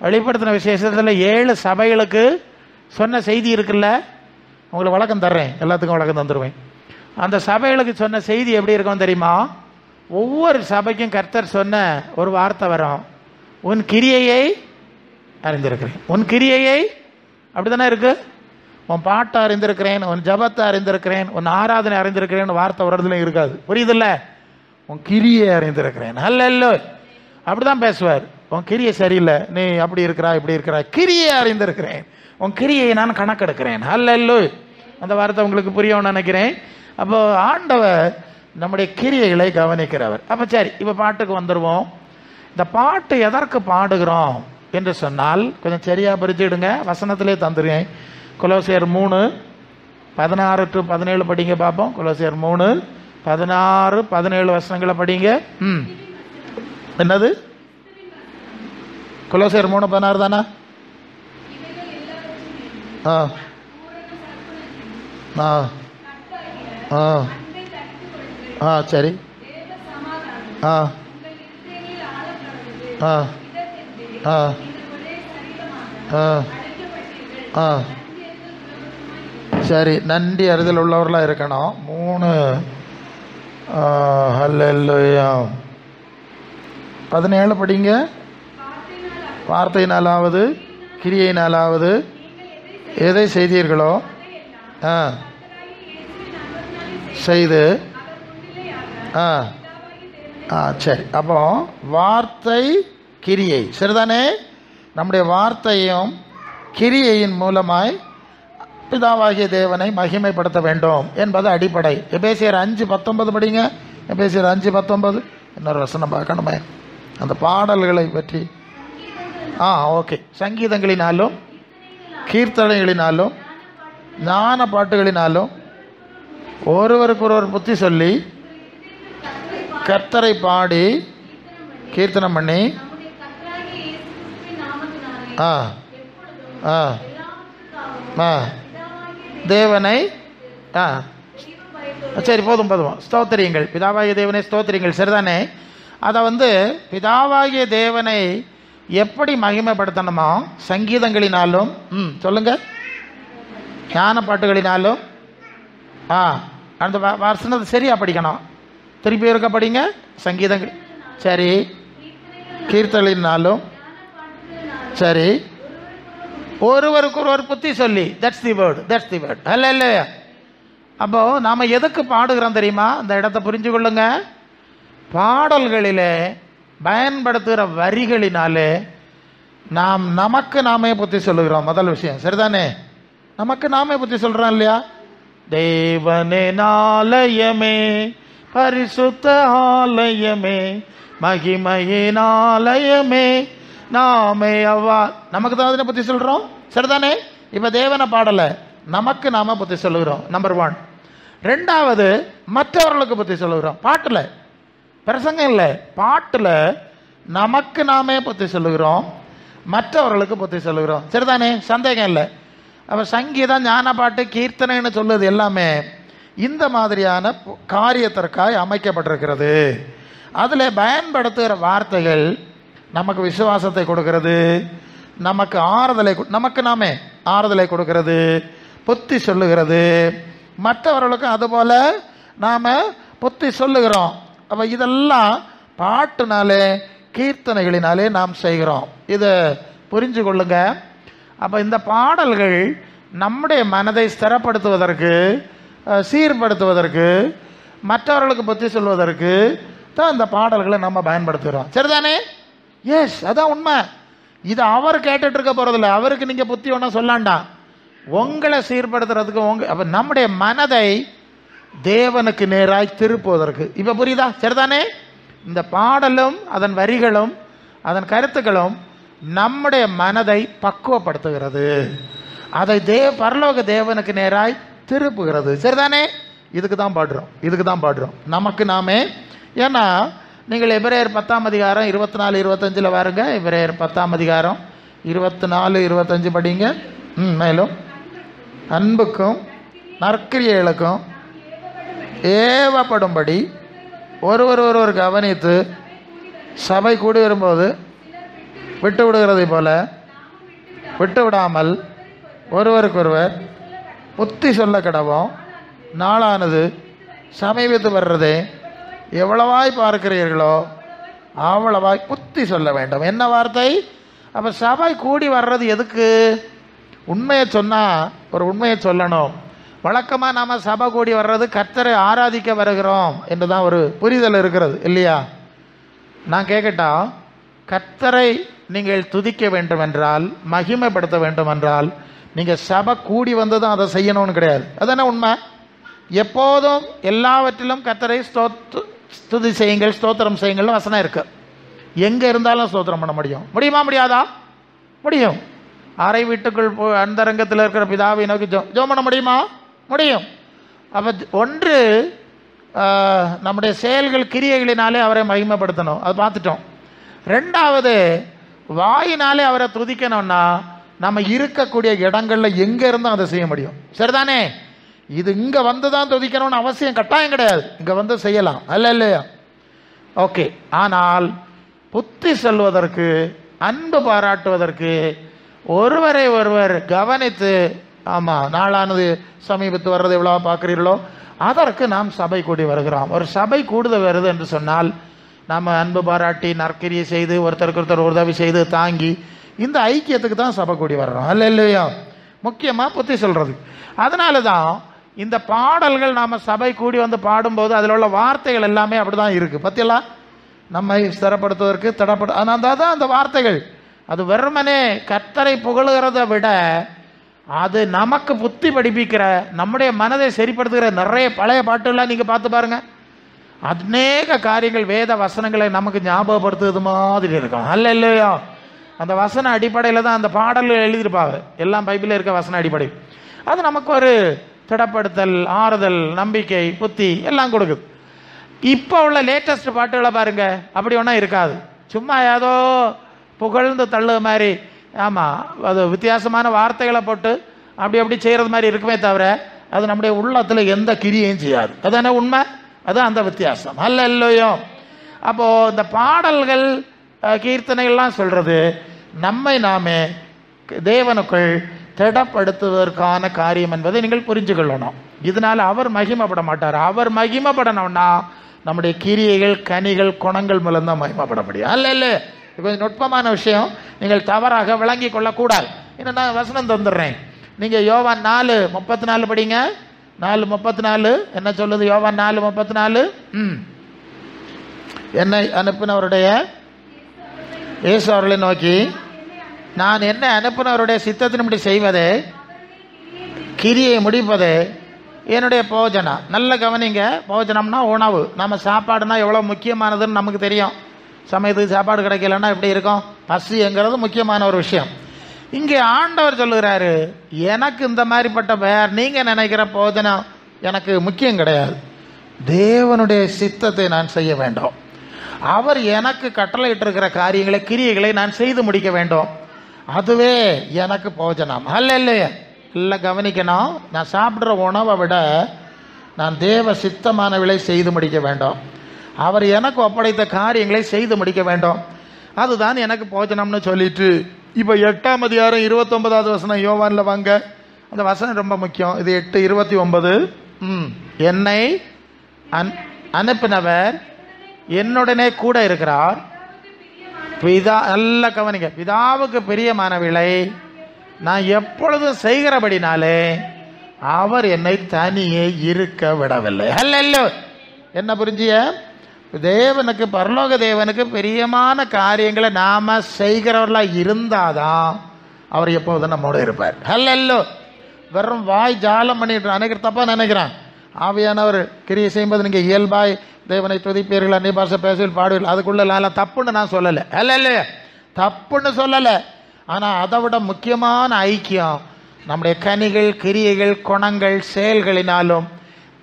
[SPEAKER 1] வெளிப்படுத்தின விசேஷத்தில் 7 சபைகளுக்கு சொன்ன செய்தி இருக்குல்ல, உங்களுக்கு வழக்கம் தர்றேன், எல்லாத்துக்கும் வழக்கம் தந்துடுவேன். அந்த சபைகளுக்கு சொன்ன செய்தி எப்படி இருக்கும் தெரியுமா? ஒவ்வொரு சபைக்கும் கர்த்தர் சொன்ன ஒரு வார்த்தை வரும், உன் கிரியையை அறிந்திருக்கிறேன். உன் கிரியையை அப்படி தானே இருக்கு. உன் பாட்டை அறிந்திருக்கிறேன், உன் ஜபத்தை அறிந்திருக்கிறேன், உன் ஆராதனை அறிந்திருக்கிறேன் வார்த்தை வர்றதுலையும் இருக்காது. புரியுதில்ல? உன் கிரியை அறிந்திருக்கிறேன். அல்ல, அப்படிதான் பேசுவார். உன் கிரியை சரியில்லை, நீ அப்படி இருக்கிறா இப்படி இருக்கிறா, கிரியை அறிந்திருக்கிறேன், உன் கிரியை நான் கணக்கெடுக்கிறேன். அல்ல, அந்த வார்த்தை உங்களுக்கு புரியும்னு நினைக்கிறேன். அப்போ ஆண்டவர் நம்முடைய கிரியைகளை கவனிக்கிறவர். அப்போ சரி, இப்போ பாட்டுக்கு வந்துடுவோம். இந்த பாட்டு எதற்கு பாடுகிறோம் என்று சொன்னால் கொஞ்சம் சரியாக புரிஞ்சுடுங்க, வசனத்திலே தந்துருக்கேன். கொலோசியர் 3:16-17 படிங்க பார்ப்போம். கொலோசியர் 3:16-17 வசனங்களை படிங்க. என்னது? கொலோசியர் 3:16 தானா? ஆ ஆ ஆ ஆ சரி. ஆ ஆ ஆ ஆ ஆ சரி, நன்றி அறிதல் உள்ளவர்களாக இருக்கணும். 3 ஹல்லேலூயா 17 படிங்க. வார்த்தையினாலாவது கிரியையினாலாவது எதை செய்தீர்களோ செய்து சரி. அப்போ வார்த்தை கிரியை சரிதானே? நம்முடைய வார்த்தையும் கிரியையின் மூலமாய் பிதாவாகிய தேவனை மகிமைப்படுத்த வேண்டும் என்பது அடிப்படை. எபேசியர் 5:19 படிங்க. எபேசியர் 5:19 இன்னொரு வசனம் பார்க்கணுமே அந்த பாடல்களை பற்றி. ஓகே. சங்கீதங்களினாலும் கீர்த்தனைகளினாலும் ஞான பாட்டுகளினாலும் ஒருவருக்கு ஒருவர் புத்தி சொல்லி கர்த்தரை பாடி கீர்த்தனம் பண்ணி தேவனை சரி போதும் ஸ்தோத்திரியுங்கள். பிதாவாகிய தேவனை ஸ்தோத்திரியுங்கள் சரிதானே? அதை பிதாவாகிய தேவனை எப்படி மகிமைப்படுத்தணுமா? சங்கீதங்களினாலும் சொல்லுங்க, ஞான பாட்டுகளினாலும் அந்த வசனத்தை சரியா படிக்கணும். திருப்பி இருக்க படிங்க. சங்கீதங்கள் சரி, கீர்த்தலினாலும் சரி, ஒருவருக்கு ஒருவர் புத்தி சொல்லி. That's the word. அல்ல. அப்போ நாம எதுக்கு பாடுகிறோம் தெரியுமா? அந்த இடத்தை புரிஞ்சு கொள்ளுங்க. பாடல்களிலே பயன்படுத்துகிற வரிகளினாலே நாம் நமக்கு நாமே புத்தி சொல்லுகிறோம். முதல் விஷயம் சரிதானே? நமக்கு நாமே புத்தி சொல்றோம் இல்லையா? தேவனே ஆலயமே, பரிசுத்த ஆலயமே, மகிமையின் ஆலயமே, நாமே அவ்வா. நமக்கு தான் அதனை புத்தி சொல்றோம் சரிதானே? இப்ப தேவனை பாடல, நமக்கு நாம புத்தி சொல்லுகிறோம். நம்பர் 1. 2வது மற்றவர்களுக்கு புத்தி சொல்லுகிறோம். பாட்டுல, பிரசங்கம் இல்லை, பாட்டுல நமக்கு நாமே புத்தி சொல்லுகிறோம், மற்றவர்களுக்கு புத்தி சொல்லுகிறோம் சரிதானே? சந்தேகம் இல்லை. அப்ப சங்கீதம், ஞான பாட்டு, கீர்த்தனைன்னு சொல்லுது எல்லாமே இந்த மாதிரியான காரியத்திற்காய் அமைக்கப்பட்டிருக்கிறது. அதில் பயன்படுத்துகிற வார்த்தைகள் நமக்கு விசுவாசத்தை கொடுக்கிறது, நமக்கு ஆறுதலை, நமக்கு நாமே ஆறுதலை கொடுக்கிறது, புத்தி சொல்லுகிறது, மற்றவர்களுக்கு அதுபோல நாம புத்தி சொல்லுகிறோம். அப்போ இதெல்லாம் பாட்டுனாலே கீர்த்தனைகளினாலே நாம் செய்கிறோம். இதை புரிஞ்சு கொள்ளுங்க. அப்போ இந்த பாடல்கள் நம்முடைய மனதை ஸ்திரப்படுத்துவதற்கு, சீர்படுத்துவதற்கு, மற்றவர்களுக்கு புத்தி சொல்வதற்கு தான் இந்த பாடல்களை நம்ம பயன்படுத்துகிறோம். சரிதானே? எஸ், அதான் உண்மை. இது அவர் கேட்டுட்டு இருக்க போகிறதில்ல. அவருக்கு நீங்கள் புத்தி ஒன்றும் சொல்லாண்டாம். உங்களை சீர்படுத்துறதுக்கு அப்போ நம்முடைய மனதை தேவனுக்கு நேராய் திருப்புவதற்கு. இப்போ புரியுதா? சரிதானே? இந்த பாடலும் அதன் வரிகளும் அதன் கருத்துக்களும் நம்முடைய மனதை பக்குவப்படுத்துகிறது, அதை பரலோக தேவனுக்கு நேராய் திருப்புகிறது. சரிதானே? இதுக்கு தான் பாடுறோம் நமக்கு நாமே. ஏன்னா நீங்கள் எபிரேயர் 10ஆம் அதிகாரம் 24-25 பாருங்க. எபிரேயர் 10ஆம் அதிகாரம் 24-25 படிங்க. மேலும் அன்புக்கும் நற்கிரியைகளுக்கும் ஏவப்படும்படி ஒருவர் கவனித்து சபை கூடி வரும்போது விட்டு விடுகிறதை போல விட்டு விடாமல் ஒருவருக்கொருவர் புத்தி சொல்ல கடவோம். நாளானது சமீபத்து வர்றதே, எவ்வளவாய் பார்க்கிறீர்களோ அவ்வளவாய் புத்தி சொல்ல வேண்டும். என்ன வார்த்தை? அப்போ சபை கூடி வர்றது எதுக்கு? உண்மையை சொன்னால் ஒரு உண்மையை சொல்லணும். வழக்கமாக நாம் சபை கூடி வர்றது கர்த்தரை ஆராதிக்க வருகிறோம் என்று தான் ஒரு புரிதல் இருக்கிறது இல்லையா? நான் கேட்கட்டா, கர்த்தரை நீங்கள் துதிக்க வேண்டுமென்றால், மகிமைப்படுத்த வேண்டுமென்றால் நீங்கள் சபை கூடி வந்து தான் அதை செய்யணும்னு கிடையாது. அதானே உண்மை? எப்போதும் எல்லாவற்றிலும் கர்த்தரை ஸ்துதி செய்யுங்கள், ஸ்தோத்திரம் செய்யுங்கள்னு வசனம் இருக்கு. எங்கே இருந்தாலும் ஸ்தோத்திரம் பண்ண முடியுமா? முடியாதா? முடியும். அறை வீட்டுக்குள் அந்தரங்கத்தில் இருக்கிற பிதாவை நோக்கி ஜெபம் பண்ண முடியுமா? முடியும். அப்போ ஒன்று, நம்முடைய செயல்கள் கிரியைகளினாலே அவரை மகிமைப்படுத்தணும், அது பார்த்துட்டோம். ரெண்டாவது, வாயினாலே அவரை துதிக்கணும்னா நம்ம இருக்கக்கூடிய இடங்களில் எங்கே இருந்தும் அதை செய்ய முடியும். சரிதானே? இது இங்கே வந்து தான் துதிக்கணும்னு அவசியம் கட்டாயம் கிடையாது. இங்கே வந்து செய்யலாம், அல்ல இல்லையா? ஓகே. ஆனால் புத்தி சொல்வதற்கு, அன்பு பாராட்டுவதற்கு, ஒருவரை ஒருவர் கவனித்து, ஆமாம் நாளானது சமீபத்து வர்றது எவ்வளோ பார்க்குறீர்களோ அதற்கு நாம் சபை கூடி வருகிறோம். ஒரு சபை கூடுதல் வருது என்று சொன்னால் நாம் அன்பு பாராட்டி நற்கிரியை செய்து ஒருத்தருக்கு ஒருத்தர் உதவி செய்து தாங்கி இந்த ஐக்கியத்துக்கு தான் சபை கூடி வர்றோம், அல்ல இல்லையா? முக்கியமாக புத்தி சொல்கிறது. அதனால தான் இந்த பாடல்கள் நாம் சபை கூடி வந்து பாடும்போது அதில் உள்ள வார்த்தைகள் எல்லாமே அப்படி தான் இருக்குது. பற்றியெல்லாம் நம்மை ஸ்திரப்படுத்துவதற்கு ஆனால் தான் அந்த வார்த்தைகள். அது வெறுமனே கர்த்தரை புகழுகிறத விட அது நமக்கு புத்தி படிப்பிக்கிற, நம்முடைய மனதை சரிப்படுத்துகிற நிறைய பழைய பாட்டுலாம் நீங்கள் பார்த்து பாருங்கள். அநேக காரியங்கள் வேத வசனங்களை நமக்கு ஞாபகப்படுத்துவது மாதிரி இருக்கும், அல்ல இல்லையா? அந்த வசன அடிப்படையில் தான் அந்த பாடல்கள் எழுதியிருப்பாங்க. எல்லாம் பைபிளில் இருக்க வசன அடிப்படை. அது நமக்கு ஒரு திடப்படுத்தல், ஆறுதல், நம்பிக்கை, புத்தி எல்லாம் கொடுக்குது. இப்போ உள்ள லேட்டஸ்ட் பாட்டுகளை பாருங்க, அப்படி ஒன்றும் இருக்காது. சும்மா ஏதோ புகழ்ந்து தள்ளு மாதிரி, ஆமாம், அது வித்தியாசமான வார்த்தைகளை போட்டு அப்படி செய்கிறது மாதிரி இருக்குமே தவிர அது நம்முடைய உள்ளத்தில் எந்த கிரியையும் செய்யாது. அதானே உண்மை? அதுதான் அந்த வித்தியாசம், அல்ல இல்லையோ? அப்போது இந்த பாடல்கள் கீர்த்தனைகள்லாம் சொல்கிறது நம்மை நாமே தேவனுக்குள் திடப்படுத்துவதற்கான காரியம் என்பதை நீங்கள் புரிஞ்சு கொள்ளணும். இதனால் அவர் மகிமைப்பட மாட்டார். அவர் மகிமைப்படணும்னா நம்முடைய கிரியைகள், கனிகள், குணங்கள் மூலம்தான் மகிமைப்பட முடியும், அல்ல இல்லை? இது கொஞ்சம் நுட்பமான விஷயம், நீங்கள் தவறாக விளங்கி கொள்ளக்கூடாது. இன்னும் நான் வசனம் தந்துடுறேன். நீங்கள் யோவான் 4:34 படிங்க. 4:34 என்ன சொல்லுது? யோவான் 4:34. என்னை அனுப்பினவருடைய இயேசு அவர்களை நோக்கி, நான் என்னை அனுப்பினவருடைய சித்தத்தின்படி செய்வதே, கிரியை முடிப்பதே என்னுடைய போஜனம். நல்ல கவனிங்க, போஜனம்னா உணவு. நம்ம சாப்பாடுனா எவ்வளோ முக்கியமானதுன்னு நமக்கு தெரியும். சமயத்துக்கு சாப்பாடு கிடைக்கலன்னா எப்படி இருக்கும்? பசிங்கிறது முக்கியமான ஒரு விஷயம். இங்கே ஆண்டவர் சொல்லுகிறாரு, எனக்கு இந்த மாதிரிப்பட்ட நீங்கள் நினைக்கிற போஜனம் எனக்கு முக்கியம் கிடையாது. தேவனுடைய சித்தத்தை நான் செய்ய வேண்டும். அவர் எனக்கு கட்டளையிட்டிருக்கிற காரியங்களை, கிரியைகளை நான் செய்து முடிக்க வேண்டும். அதுவே எனக்கு போஜனம், அல்ல இல்லையா? இல்லை கவனிக்கணும். நான் சாப்பிட்ற உணவை விட நான் தேவ சித்தமானவளை செய்து முடிக்க வேண்டும். அவர் எனக்கு ஒப்படைத்த காரியங்களை செய்து முடிக்க வேண்டும். அதுதான் எனக்கு போஜனம்னு சொல்லிட்டு இப்போ 8ஆம் அதிகாரம் 29வது வசனம் யோவானில் வாங்க. அந்த வசனம் ரொம்ப முக்கியம். இது 8:29. என்னை அனுப்பினவர் என்னுடனே கூட இருக்கிறார். நல்ல கவனிங்க, பிதாவுக்கு பிரியமானவளை நான் எப்பொழுதும் செய்கிறபடினாலே அவர் என்னை தனியே இருக்க விடவில்லை. அல்ல, என்ன புரிஞ்சிய? தேவனுக்கு, பரலோக தேவனுக்கு பிரியமான காரியங்களை நாம் செய்கிறவர்களாக இருந்தாதான் அவர் எப்போதும் நம்மோட இருப்பார். ஹல்லேலூயா. வெறும் வாய் ஜாலம் பண்ணிட்டு அனைவர் தப்பாக நினைக்கிறான். ஆவியானவர் கிரியை செய்யும்போது நீங்கள் இயல்பாய் தேவனை துதிப்பீர்கள், அந்நிய பாஷை பேசுவீர்கள், பாடுவீர்கள், அதுக்குள்ளே தப்புன்னு நான் சொல்லலை. ஹல்லேலூயா, தப்புன்னு சொல்லலை. ஆனால் அதை விட முக்கியமான ஐக்கியம் நம்முடைய கனிகள், கிரியைகள், குணங்கள், செயல்களினாலும்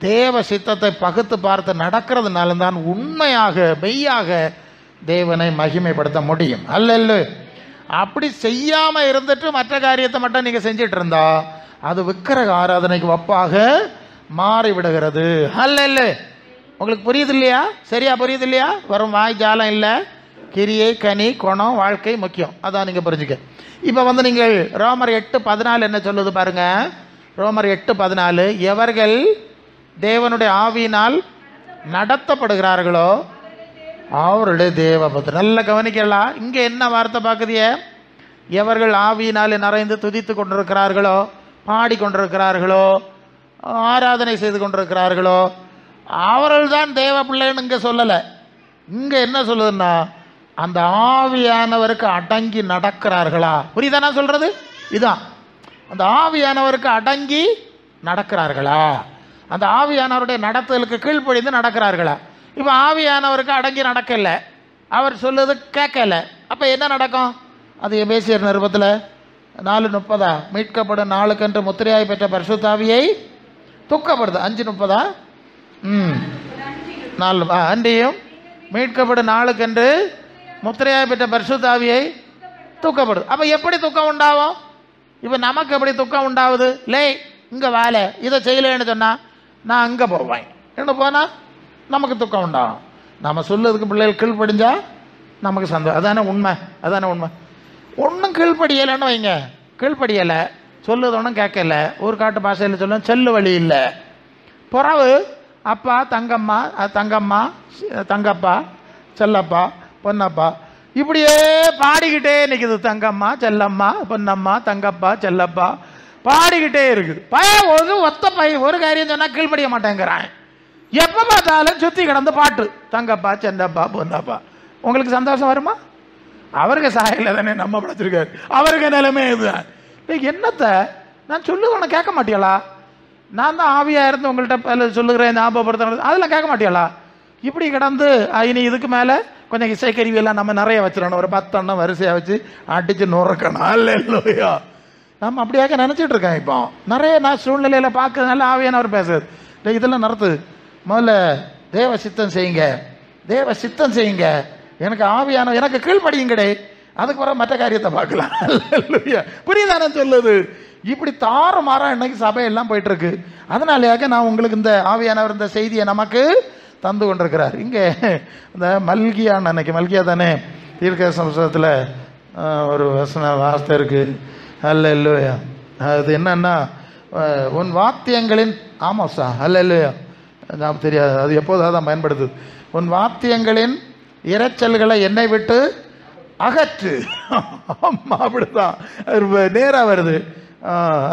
[SPEAKER 1] தேவ சித்தத்தை பகுத்து பார்த்து நடக்கிறதுனாலும் தான் உண்மையாக மெய்யாக தேவனை மகிமைப்படுத்த முடியும். ஹல்லேலூயா. அப்படி செய்யாமல் இருந்துட்டு மற்ற காரியத்தை மட்டும் நீங்கள் செஞ்சிட்டு இருந்தா அது விக்கிரக ஆராதனைக்கு ஒப்பாக மாறிவிடுகிறது. ஹல்லேலூயா. உங்களுக்கு புரியுது இல்லையா? சரியா புரியுது இல்லையா? வரும் வாய் ஜாலம் இல்லை, கிரியை, கனி, குணம், வாழ்க்கை முக்கியம். அதான் நீங்கள் புரிஞ்சுக்க. இப்போ நீங்கள் ரோமர் 8:14 என்ன சொல்லுது பாருங்க. ரோமர் 8:14, எவர்கள் தேவனுடைய ஆவியினால் நடத்தப்படுகிறார்களோ அவருடைய தேவபக்தர். நல்ல கவனிக்கலாம். இங்கே என்ன வார்த்தை பார்க்குதிய? எவர்கள் ஆவியினால் நிறைந்து துதித்து கொண்டிருக்கிறார்களோ, பாடிக்கொண்டிருக்கிறார்களோ, ஆராதனை செய்து கொண்டிருக்கிறார்களோ அவர்கள் தான் தேவ பிள்ளைன்னு இங்கே சொல்லலை. இங்கே என்ன சொல்லுதுன்னா, அந்த ஆவியானவருக்கு அடங்கி நடக்கிறார்களா? புரியுதா நான் சொல்றது? இதான், அந்த ஆவியானவருக்கு அடங்கி நடக்கிறார்களா, அந்த ஆவியானவருடைய நடத்தலுக்கு கீழ்ப்படிந்து நடக்கிறார்களா? இப்போ ஆவியானவருக்கு அடங்கி நடக்கலை, அவர் சொல்லுது கேட்கல, அப்போ என்ன நடக்கும்? அது எபேசியர் நிருபத்தில் 4:30, மீட்கப்படும் நாளுக்கென்று முத்திரையாய் பெற்ற பரிசுத்தாவியை துக்கப்படுது. 5:30, 4 அன்றியும் மீட்கப்படும் நாளுக்கென்று முத்திரையாய் பெற்ற பரிசுத்தாவியை துக்கப்படுது. அப்போ எப்படி துக்கம் உண்டாகும்? இப்போ நமக்கு எப்படி துக்கம் உண்டாகுது? லே இங்கே வேலை இதை செய்யலைன்னு சொன்னால் நான் அங்கே போவேன் என்ன போனால் நமக்கு துக்கம் உண்டாகும். நம்ம சொல்லுறதுக்கு பிள்ளைகள் கீழ்ப்படிஞ்சா நமக்கு சந்தோஷம். அதானே உண்மை, அதானே உண்மை. ஒன்றும் கீழ்ப்படியலைன்னு வைங்க, கீழ்ப்படியலை, சொல்லுது ஒன்றும் கேட்கல, ஊர் காட்டு பாஷையில் சொல்ல செல்லு வழி இல்லை. பிறகு அப்பா, தங்கம்மா, தங்கம்மா, தங்கப்பா, செல்லப்பா, பொன்னப்பா இப்படியே பாடிக்கிட்டே நிற்குது. தங்கம்மா, செல்லம்மா, பொன்னம்மா, தங்கப்பா, செல்லப்பா பாடிக்கிட்டே இருக்குது. பையன் ஒத்த பையன் ஒரு காரியம் சொன்னால் கீழ்ப்படிய மாட்டேங்கிறான். எப்போ பார்த்தாலும் சுற்றி கிடந்து பாட்டு, தங்கப்பா, சென்னப்பா, பொன்னப்பா. உங்களுக்கு சந்தோஷம் வருமா? அவருக்கு சாயல தானே நம்ம படைச்சிருக்காரு, அவருக்கு நிலைமை இதுதான். என்னத்தை நான் சொல்லுவேன் கேட்க மாட்டியலா? நான் தான் ஆவியாக இருந்து உங்கள்கிட்ட சொல்லுகிறேன், ஞாபகப்படுத்த, அதெல்லாம் கேட்க மாட்டியலா? இப்படி கிடந்து இனி இதுக்கு மேலே கொஞ்சம் இசைக்கருவியெல்லாம் நம்ம நிறைய வச்சிடணும், ஒரு 10 எண்ணம் வரிசையாக வச்சு அடித்து நுறக்கணும். அல்லேலூயா. நம்ம அப்படியாக நினச்சிட்டு இருக்கேன். இப்போ நிறைய நான் சூழ்நிலையில் பார்க்கறதுனால ஆவியானவர் பேசுறது. இதெல்லாம் நடத்து, முதல்ல தேவ சித்தம் செய்யுங்க, தேவ சித்தம் செய்யுங்க, எனக்கு ஆவியான எனக்கு கீழ்ப்படியுங்கடே, அதுக்கு பிறகு மற்ற காரியத்தை பார்க்கலாம். புரியுதானே சொல்லுது? இப்படி தாறுமாறா இன்னைக்கு சபையெல்லாம் போயிட்டு இருக்கு. அதனாலேயாக நான் உங்களுக்கு இந்த ஆவியானவர் இந்த செய்தியை நமக்கு தந்து கொண்டிருக்கிறார். இங்கே இந்த மல்கியான்னு அன்னைக்கு மல்கியா தானே தீர்க்க சம்ஸ்கிருதத்தில் ஒரு வசன வார்த்தை இருக்கு. அல்லேலூயா. அது என்னன்னா, உன் வாத்தியங்களின் ஆமாசா அல்லேலூயா நான் தெரியாது, அது எப்போதாவது தான் பயன்படுத்துது. உன் வாத்தியங்களின் இரைச்சல்களை என்னை விட்டு அகற்று. ஆமா அப்படிதான் நேராக வருது.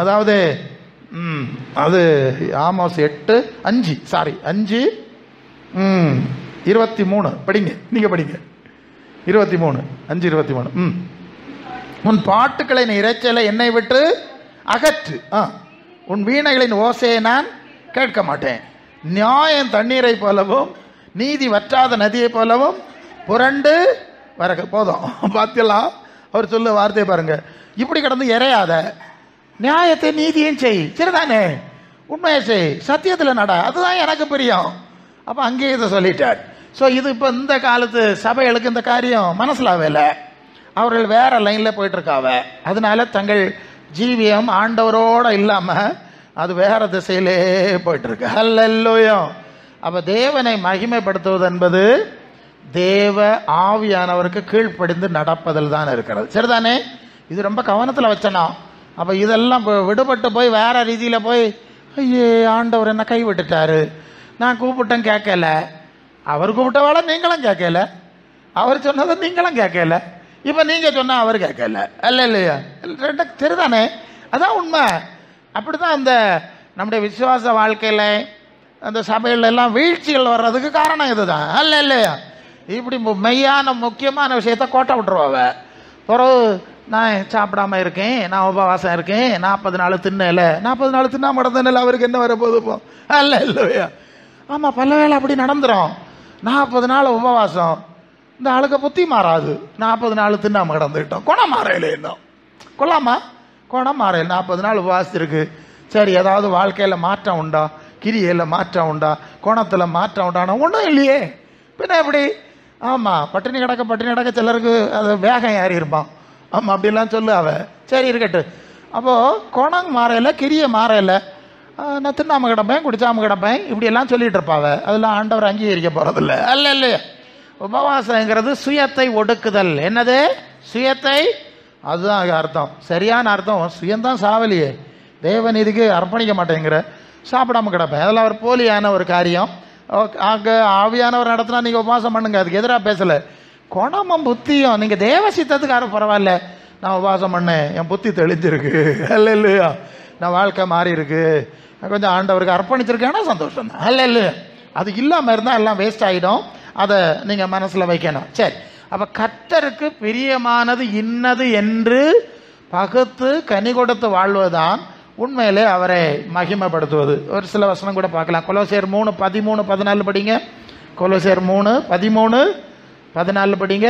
[SPEAKER 1] அதாவது அது ஆமோஸ் 8:5 5:23 படிங்க, நீங்க படிங்க. 23 5:23. உன் பாட்டுக்களின் இரைச்சலை என்னை விட்டு அகற்று, உன் வீணைகளின் ஓசையை நான் கேட்க மாட்டேன். நியாயம் தண்ணீரை போலவும் நீதி வற்றாத நதியை போலவும் புரண்டு வர போதும். பார்த்தலாம் அவர் சொல்ல வார்த்தையை பாருங்க. இப்படி கிடந்து இறையாத, நியாயத்தை நீதியும் செய், சரிதானே, உண்மையை செய், சத்தியத்தில் நட, அதுதான் எனக்கு பிரியம். அப்போ அங்கேயே இதை சொல்லிட்டார். ஸோ இது இப்போ இந்த காலத்து சபைகளுக்கு இந்த காரியம் மனசிலாகல, அவர்கள் வேற லைனில் போயிட்டுருக்காவ. அதனால தங்கள் ஜீவியம் ஆண்டவரோடு இல்லாமல் அது வேற திசையிலே போயிட்டுருக்கு. அல்லேலூயா. அப்போ தேவனை மகிமைப்படுத்துவது என்பது தேவ ஆவியானவருக்கு கீழ்ப்படிந்து நடப்பதில் தான் இருக்கிறது, சரிதானே? இது ரொம்ப கவனத்தில் வச்சனா. அப்போ இதெல்லாம் விடுபட்டு போய் வேற ரீதியில் போய் ஐயே ஆண்டவர் என்ன கை விட்டுட்டாரு, நான் கூப்பிட்டேன் கேட்கல, அவர் கூப்பிட்டவாட நீங்களும் கேட்கல, அவர் சொன்னதை நீங்களும் கேட்கல, இப்போ நீங்கள் சொன்னால் அவர் கேட்கல. அல்ல இல்லையா? ரெண்டும் சரிதானே? அதான் உண்மை. அப்படி தான் அந்த நம்முடைய விசுவாச வாழ்க்கையில் அந்த சபையில் எல்லாம் வீழ்ச்சிகள் வர்றதுக்கு காரணம் இதுதான். அல்ல இல்லையா? இப்படி மெய்யான முக்கியமான விஷயத்த கோட்டை விட்டுருவாங்க. பிறகு நான் சாப்பிடாம இருக்கேன், நான் உபவாசம் இருக்கேன், 40 நாள் தின்னல, 40 நாள் தின்னாம நடந்தேன், அவருக்கு என்ன வரப்போகுது இப்போ? அல்ல இல்லையா? ஆமாம், பல வேளை அப்படி நடந்துடும். 40 நாள் உபவாசம், இந்த ஆளுக்கு புத்தி மாறாது. 40 நாள் தின்னாம கிடந்துக்கிட்டோம், குணம் மாறையில இன்னும் கொள்ளாமா, குணம் மாறையில் 40 நாள் உபவாசிருக்கு. சரி, ஏதாவது வாழ்க்கையில் மாற்றம் உண்டா? கிரியில் மாற்றம் உண்டா? குணத்தில் மாற்றம் உண்டானா? ஒன்றும் இல்லையே. பின்ன எப்படி? ஆமாம், பட்டினி கிடக்க சிலருக்கு அது வேகம் ஏறி இருப்பான். ஆமாம், அப்படிலாம் சொல்லு அவ. சரி இருக்கட்டு. அப்போது குணம் மாறையில், கிரியை மாறையில், நான் தின்னாம கிடப்பேன், குடிச்சாம கிடப்பேன், இப்படியெல்லாம் சொல்லிட்டு இருப்பாவ. அதெல்லாம் ஆண்டவர் அங்கீகரிக்க போகிறதில்ல. அல்ல இல்லையா? உபவாசங்கிறது சுயத்தை ஒடுக்குதல். என்னது? சுயத்தை. அதுதான் அர்த்தம், சரியான அர்த்தம். சுயந்தான் சாவலியே, தேவநீதிக்கு அர்ப்பணிக்க மாட்டேங்கிற, சாப்பிடாம கிடப்பேன், அதெல்லாம் ஒரு போலியான ஒரு காரியம். அங்கே ஆவியானவர் நடத்தினா நீங்கள் உபவாசம் பண்ணுங்க, அதுக்கு எதிராக பேசலை. குணமும் புத்தியும் நீங்கள் தேவ சித்தத்துக்கு பரவாயில்ல, நான் உபவாசம் பண்ணேன், என் புத்தி தெளிஞ்சிருக்கு, அல்ல இல்லையா? நான் வாழ்க்கை மாறி இருக்கு, கொஞ்சம் ஆண்டவருக்கு அர்ப்பணிச்சிருக்கேன்னா சந்தோஷம் தான். அல்ல இல்லையா? அது இல்லாமல் இருந்தால் எல்லாம் வேஸ்ட் ஆகிடும். அதை நீங்கள் மனசில் வைக்கணும். சரி, அப்போ கர்த்தருக்கு பிரியமானது இன்னது என்று பகுத்து கனி கொடுத்து வாழ்வதுதான் உண்மையிலே அவரை மகிமைப்படுத்துவது. ஒரு சில வசனம் கூட பார்க்கலாம். கொலோசியர் 3:13-14 படிங்க. கொலோசியர் 3:13-14 படிங்க.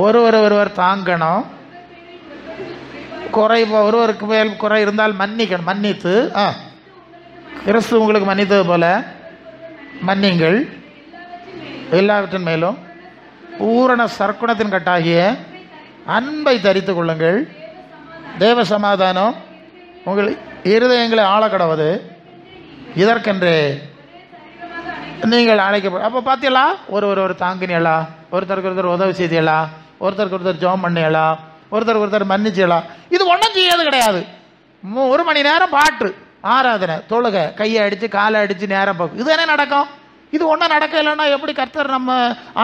[SPEAKER 1] ஒருவர் தாங்கணும், ஒருவருக்கு மேல் குறை இருந்தால் மன்னிக்கணும், மன்னித்து கிறிஸ்து உங்களுக்கு மன்னித்தது போல மன்னிங்கள். எல்லாவற்றின் மேலும் பூரண சற்குணத்தின் கட்டாகிய அன்பை தரித்து கொள்ளுங்கள். தேவ சமாதானம் உங்கள் இருதயங்களை ஆளக்கடவது, இதற்கென்று நீங்கள் அழைக்கப்படும். அப்போ பார்த்தீங்களா, ஒரு தாங்கினியலா, ஒருத்தருக்கு ஒருத்தர் உதவி செய்தியலா, ஒருத்தருக்கு ஒருத்தர் ஜெபம் பண்ணியலா, ஒருத்தருக்கு ஒருத்தர் மன்னிச்சியலா. இது ஒன்றும் செய்யாது கிடையாது. 1 மணி நேரம் பாட்டு, ஆராதனை, தொழுகை, கையை அடித்து காலை அடித்து நேரம் போக்கு, இது என்ன நடக்கும்? இது ஒன்றும் நடக்க இல்லைன்னா எப்படி கர்த்தர் நம்ம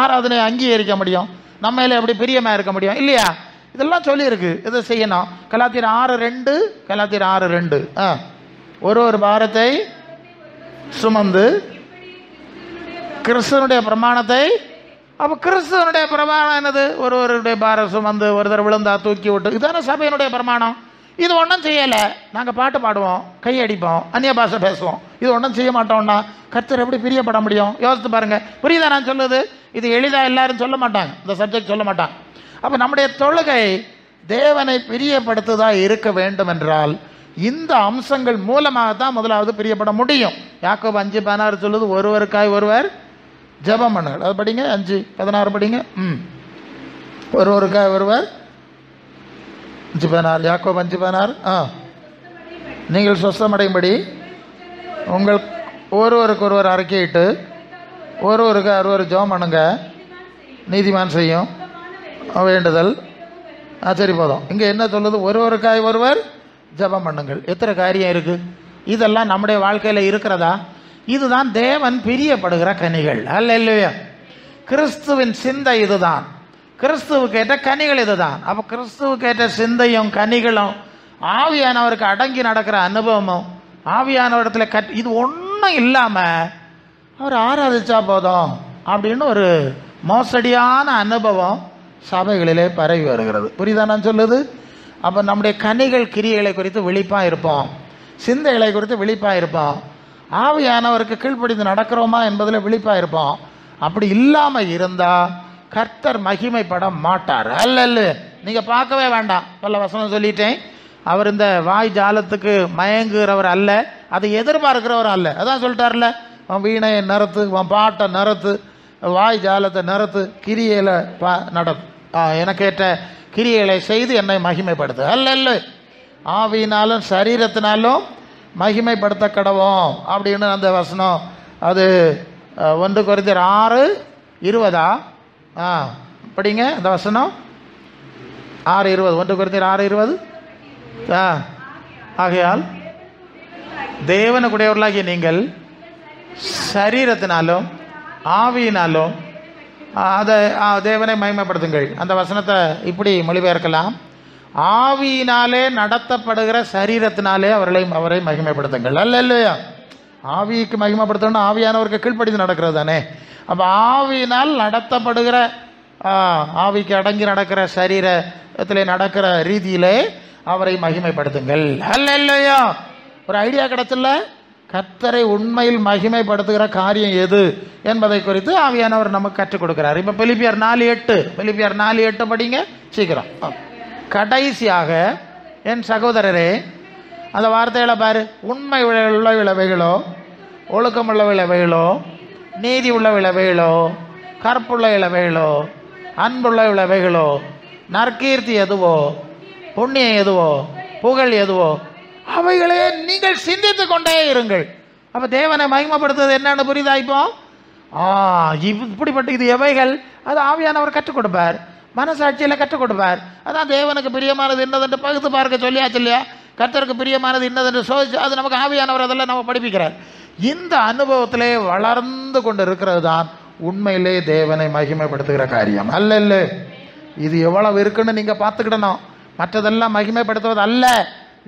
[SPEAKER 1] ஆராதனையை அங்கீகரிக்க முடியும்? நம்ம எப்படி பிரியமாக இருக்க முடியும்? இல்லையா? இதெல்லாம் சொல்லியிருக்கு, இதை செய்யணும். கலாத்தியர் 6:2 ஒரு பாரத்தை சுமந்து கிறிஸ்துவனுடைய பிரமாணத்தை. அப்போ கிறிஸ்துவனுடைய பிரமாணம் என்னது? ஒருவருடைய பாரம் சுமந்து, ஒருத்தர் விழுந்தா தூக்கி விட்டு, இதுதானே சபையினுடைய பிரமாணம். இது ஒன்றும் செய்யலை. நாங்கள் பாட்டு பாடுவோம், கையடிப்போம், அந்நிய பாஷை பேசுவோம், இது ஒன்றும் செய்ய மாட்டோம்னா கர்த்தர் எப்படி பிரியப்பட முடியும்? யோசித்து பாருங்க. புரியுதா நான் சொல்லுது? இது எளிதாக எல்லாரும் சொல்ல மாட்டாங்க, இந்த சப்ஜெக்ட் சொல்ல மாட்டாங்க. அப்போ நம்முடைய தொழுகை தேவனை பிரியப்படுத்துதா இருக்க வேண்டும் என்றால் இந்த அம்சங்கள் மூலமாகத்தான் முதலாவது பிரியப்பட முடியும். யாக்கோபு 5:16 சொல்லுது, ஒருவருக்காய் ஒருவர் ஜெபம் பண்ணுங்கள். அது படிங்க. 5:16 படிங்க. ஒருவருக்காய் ஒருவர் 5:16, யாக்கோபு 5:16. நீங்கள் சொஸ்தமடையும்படி உங்கள் ஒருவருக்கு ஒருவர் அறிக்கையிட்டு ஒருவருக்கு ஒருவர் ஜெபம் பண்ணுங்க, நீதிமான் செய்யும் வேண்டுதல். சரி, போதும். இங்கே என்ன சொல்லுது? ஒருவருக்காய் ஒருவர் ஜெபம் பண்ணுங்கள். எத்தனை காரியம் இருக்குது? இதெல்லாம் நம்முடைய வாழ்க்கையில் இருக்கிறதா? இதுதான் தேவன் பிரியப்படுகிற கனிகள். அல்ல இல்லையா? கிறிஸ்துவின் சிந்தை இதுதான், கிறிஸ்துவுக்கு ஏற்ற கனிகள் இதுதான். அப்போ கிறிஸ்துவுக்கு ஏற்ற சிந்தையும் கனிகளும் ஆவியானவருக்கு அடங்கி நடக்கிற அனுபவமும் ஆவியானவரிடத்தில் இது ஒன்றும் இல்லாமல் அவர் ஆராதிச்சா போதும் அப்படின்னு ஒரு மோசடியான அனுபவம் சபைகளிலே பரவி வருகிறது. புரியுதா நான் சொல்லுது? அப்போ நம்முடைய கனிகள் கிரியைகளை குறித்து விழிப்பாக இருப்போம், சிந்தைகளை குறித்து விழிப்பாக இருப்போம், ஆவியானவருக்கு கீழ்ப்படிந்து நடக்கிறோமா என்பதில் விழிப்பாக இருப்போம். அப்படி இல்லாமல் இருந்தால் கர்த்தர் மகிமைப்பட மாட்டார். அல்ல, நீங்கள் பார்க்கவே வேண்டாம். பல வசனம் சொல்லிட்டேன். அவர் இந்த வாய் ஜாலத்துக்கு மயங்குகிறவர் அல்ல, அதை எதிர்பார்க்கிறவர் அல்ல. அதான் சொல்லிட்டார்ல, அவன் வீணையை நிறத்து, அவன் பாட்டை நிறத்து, வாய் ஜாலத்தை நிறத்து, கிரியையில் நடத்து, எனக்கு ஏற்ற கிரியைகளை செய்து என்னை மகிமைப்படுத்து. அல்ல, ஆவியினாலும் சரீரத்தினாலும் மகிமைப்படுத்த கடவோம் அப்படின்னு அந்த வசனம். அது 1 கொரிந்தியர் 6:20. படிங்க அந்த வசனம். 6:20, 1 கொரிந்தியர் 6:20. ஆகையால் தேவனுக்குடையவர்களாகிய நீங்கள் சரீரத்தினாலும் ஆவியினாலும் அதை தேவனை மகிமைப்படுத்துங்கள். அந்த வசனத்தை இப்படி மொழிபெயர்க்கலாம், ஆவியினாலே நடத்தப்படுகிற சரீரத்தினாலே அவரை மகிமைப்படுத்துங்கள். அல்ல இல்லையா? ஆவிக்கு மகிமைப்படுத்தணும், ஆவியானவருக்கு கீழ்ப்படிந்து நடக்கிறது தானே. அப்போ ஆவியினால் நடத்தப்படுகிற, ஆவிக்கு அடங்கி நடக்கிற சரீரத்தில் நடக்கிற ரீதியிலே அவரை மகிமைப்படுத்துங்கள். அல்லேலூயா. ஒரு ஐடியா கிடைச்சல. கர்த்தரை உண்மையில் மகிமைப்படுத்துகிற காரியம் எது என்பதை குறித்து ஆவியானவர் நமக்கு கற்றுக் கொடுக்கிறார். இப்போ பிலிப்பியர் 4:8 படிங்க சீக்கிரம். கடைசியாக என் சகோதரரே, அந்த வார்த்தைகளை பாரு. உண்மை உள்ள விளைவுகளோ, ஒழுக்கமுள்ள விளைவுகளோ, நீதி உள்ள விளைவுகளோ, கற்புள்ள விளைவுகளோ, அன்புள்ள விளைவுகளோ, நற்கீர்த்தி எதுவோ, புண்ணியம் எதுவோ, புகழ் எதுவோ, அவைகளே நீங்கள் சிந்தித்து கொண்டே இருங்கள். அப்போ தேவனை மகிமைப்படுத்துவது என்னன்னு புரியுதா? இப்போ இப்படிப்பட்ட இது எவைகள், அது ஆவியானவர் கற்றுக் கொடுப்பார், மனசாட்சியில் கற்றுக் கொடுப்பார். அதான் தேவனுக்கு பிரியமானது என்னதென்று பகுத்து பார்க்க சொல்லியாச்சு இல்லையா? கர்த்தருக்கு பிரியமானது என்னதென்று சோதிச்சு அது நமக்கு ஆவியானவர் அதெல்லாம் நம்ம படிப்பிக்கிறார். இந்த அனுபவத்திலே வளர்ந்து கொண்டு இருக்கிறது தான் உண்மையிலே தேவனை மகிமைப்படுத்துகிற காரியம். அல்ல, இது எவ்வளவு இருக்குன்னு நீங்க பார்த்துக்கிடணும். மற்றதெல்லாம் மகிமைப்படுத்துவது அல்ல.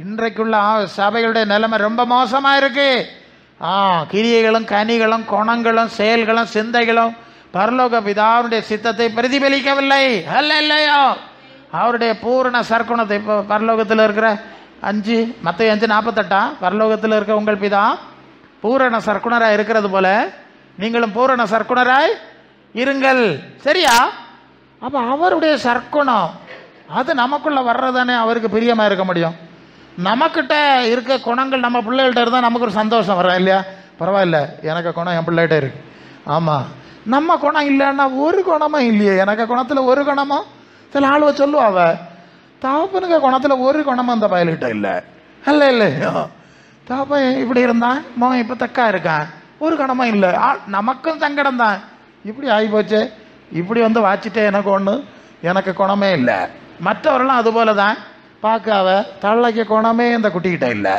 [SPEAKER 1] இன்றைக்குள்ள சபைகளுடைய நிலைமை ரொம்ப மோசமா இருக்கு. கிரியைகளும் கனிகளும் குணங்களும் செயல்களும் சிந்தைகளும் பரலோக பிதாவுடைய சித்தத்தை பிரதிபலிக்கவில்லை. அல்லையோ, அவருடைய பூரண சற்குணத்தை. இப்போ பரலோகத்தில் இருக்கிற மத்தேயு 5:48 பரலோகத்தில் இருக்க உங்கள் பிதா பூரண சற்குணராய் இருக்கிறது போல நீங்களும் பூரண சற்குணராய் இருங்கள். சரியா? அப்போ அவருடைய சற்குணம் அது நமக்குள்ள வர்றதானே அவருக்கு பிரியமாக இருக்க முடியும். நமக்கிட்ட இருக்க குணங்கள் நம்ம பிள்ளைகள்கிட்ட இருந்தால் நமக்கு ஒரு சந்தோஷம் வரும் இல்லையா? பரவாயில்ல, எனக்கு குணம் என் பிள்ளைகிட்ட இருக்கு. ஆமாம், நம்ம குணம் இல்லைன்னா ஒரு குணமும் இல்லையே. எனக்கு குணத்தில் ஒரு குணமும் சில ஆளுவ சொல்லுவாவ, தாப்பனுக்கு குணத்தில் ஒரு குணமும் அந்த பயல்கிட்ட இல்லை. இல்லையோ, தாப்பன் இப்படி இருந்தான், மகன் இப்போ தக்கா இருக்கான், ஒரு குணமும் இல்லை. நமக்கும் சங்கடம் தான். இப்படி ஆகிப்போச்சு, இப்படி வாச்சிட்டே எனக்கு ஒன்று, எனக்கு குணமே இல்லை. மற்றவரெல்லாம் அதுபோல தான் பார்க்காவ, தள்ளைக்கு குணமே இந்த குட்டிக்கிட்ட இல்லை,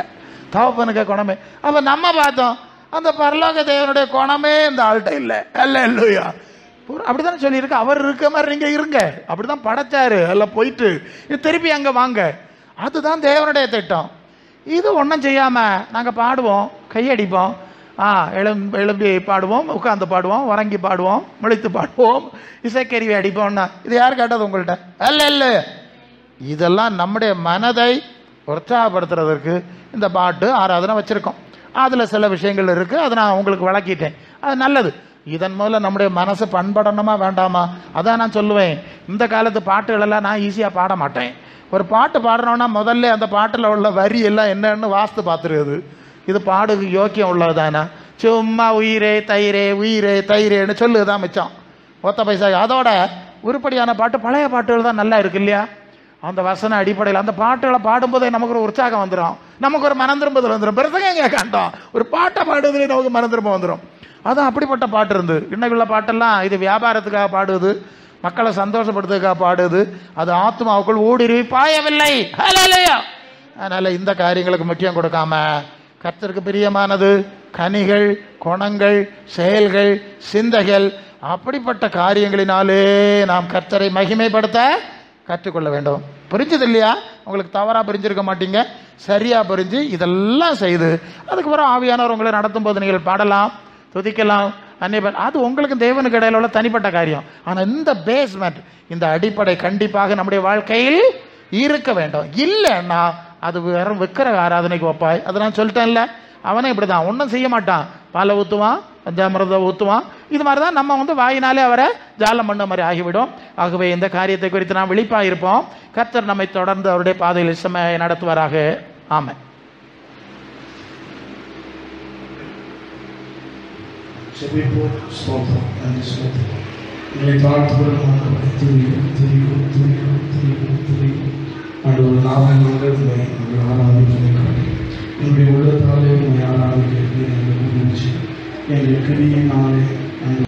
[SPEAKER 1] தகப்பனுக்கு குணமே. அப்போ நம்ம பார்த்தோம் அந்த பரலோக தேவனுடைய குணமே இந்த ஆள்கிட்ட இல்லை. அல்லேலூயா. அப்படித்தானே சொல்லியிருக்கு. அவர் இருக்க மாதிரி நீங்கள் இருங்க, அப்படிதான் படைச்சாரு. எல்லாம் போயிட்டு திருப்பி அங்கே வாங்க. அதுதான் தேவனுடைய திட்டம். இது ஒன்றும் செய்யாமல் நாங்கள் பாடுவோம், கையடிப்போம், எழும்பி பாடுவோம், உட்காந்து பாடுவோம், உறங்கி பாடுவோம், முழித்து பாடுவோம், இசைக்கருவி அடிப்போம்னா இது யார் கேட்டது உங்கள்கிட்ட? அல்ல, இதெல்லாம் நம்முடைய மனதை உற்சாகப்படுத்துறதற்கு இந்த பாட்டு ஆராதனை வச்சுருக்கோம். அதில் சில விஷயங்கள் இருக்குது, அதை நான் உங்களுக்கு விளக்கிட்டேன். அது நல்லது. இதன் மூலம் நம்முடைய மனசு பண்படணுமா வேண்டாமா? அதான் நான் சொல்லுவேன். இந்த காலத்து பாட்டுகளெல்லாம் நான் ஈஸியாக பாட மாட்டேன். ஒரு பாட்டு பாடுறோன்னா முதல்ல அந்த பாட்டில் உள்ள வரி எல்லாம் என்னன்னு வாஸ்து பார்த்துருக்குது. இது பாடுக்கு யோக்கியம் உள்ளதுதானா? சும்மா உயிரே தயிரே உயிரே தயிரேன்னு சொல்லுதான் மிச்சம், ஒத்த பைசா. அதோட உருப்படியான பாட்டு பழைய பாட்டுகள் தான் நல்லா இருக்கு இல்லையா? அந்த வசன அடிப்படையில் அந்த பாட்டுகளை பாடும்போதே நமக்கு ஒரு உற்சாகம் வந்துடும், நமக்கு ஒரு மனம் திரும்புதல் வந்துடும். பெருசாக எங்கே காண்டோம், ஒரு பாட்டை பாடுவதிலே நமக்கு மனம் திரும்ப வந்துடும். அதுவும் அப்படிப்பட்ட பாட்டு இருந்து. இன்னைக்குள்ள பாட்டெல்லாம் இது வியாபாரத்துக்காக பாடுவது, மக்களை சந்தோஷப்படுத்துறதுக்காக பாடுது. அது ஆத்மாவுக்குள் ஊடுருவி பாயவில்லை. அதனால இந்த காரியங்களுக்கு முக்கியம் கொடுக்காம கர்த்தருக்கு பிரியமானது கனிகள், குணங்கள், செயல்கள், சிந்தைகள், அப்படிப்பட்ட காரியங்களினாலே நாம் கர்த்தரை மகிமைப்படுத்த கற்றுக்கொள்ள வேண்டும். புரிஞ்சது இல்லையா? உங்களுக்கு தவறாக புரிஞ்சிருக்க மாட்டீங்க, சரியா புரிஞ்சு இதெல்லாம் செய்து அதுக்கப்புறம் ஆவியானவர் உங்களை நடத்தும் போது நீங்கள் பாடலாம், துதிக்கலாம், அது உங்களுக்கு தேவனுக்கு இடையில உள்ள தனிப்பட்ட காரியம். ஆனால் இந்த பேஸ்மெண்ட், இந்த அடிப்படை கண்டிப்பாக நம்முடைய வாழ்க்கையில் இருக்க வேண்டும். இல்லைன்னா அது வெறும் விக்கிர ஆராதனைக்கு வைப்பாய். அதை நான் சொல்லிட்டேன்ல, அவனே இப்படி தான், ஒன்றும் செய்ய மாட்டான். பாலை ஊற்றுவான், பஞ்சாமிரதம் ஊற்றுவான். இது மாதிரி தான் நம்ம வாயினாலே அவரை ஜாலம் பண்ண மாதிரி ஆகிவிடும். ஆகவே இந்த காரியத்தை குறித்து நாம் விழிப்பாக இருப்போம். கர்த்தர் நம்மை தொடர்ந்து அவருடைய பாதையில் செம்மையை நடத்துவாராக. ஆமென்.
[SPEAKER 2] என்னுடைய உள்ளத்தாலே ஆராதிக்க எங்கள் கிரியை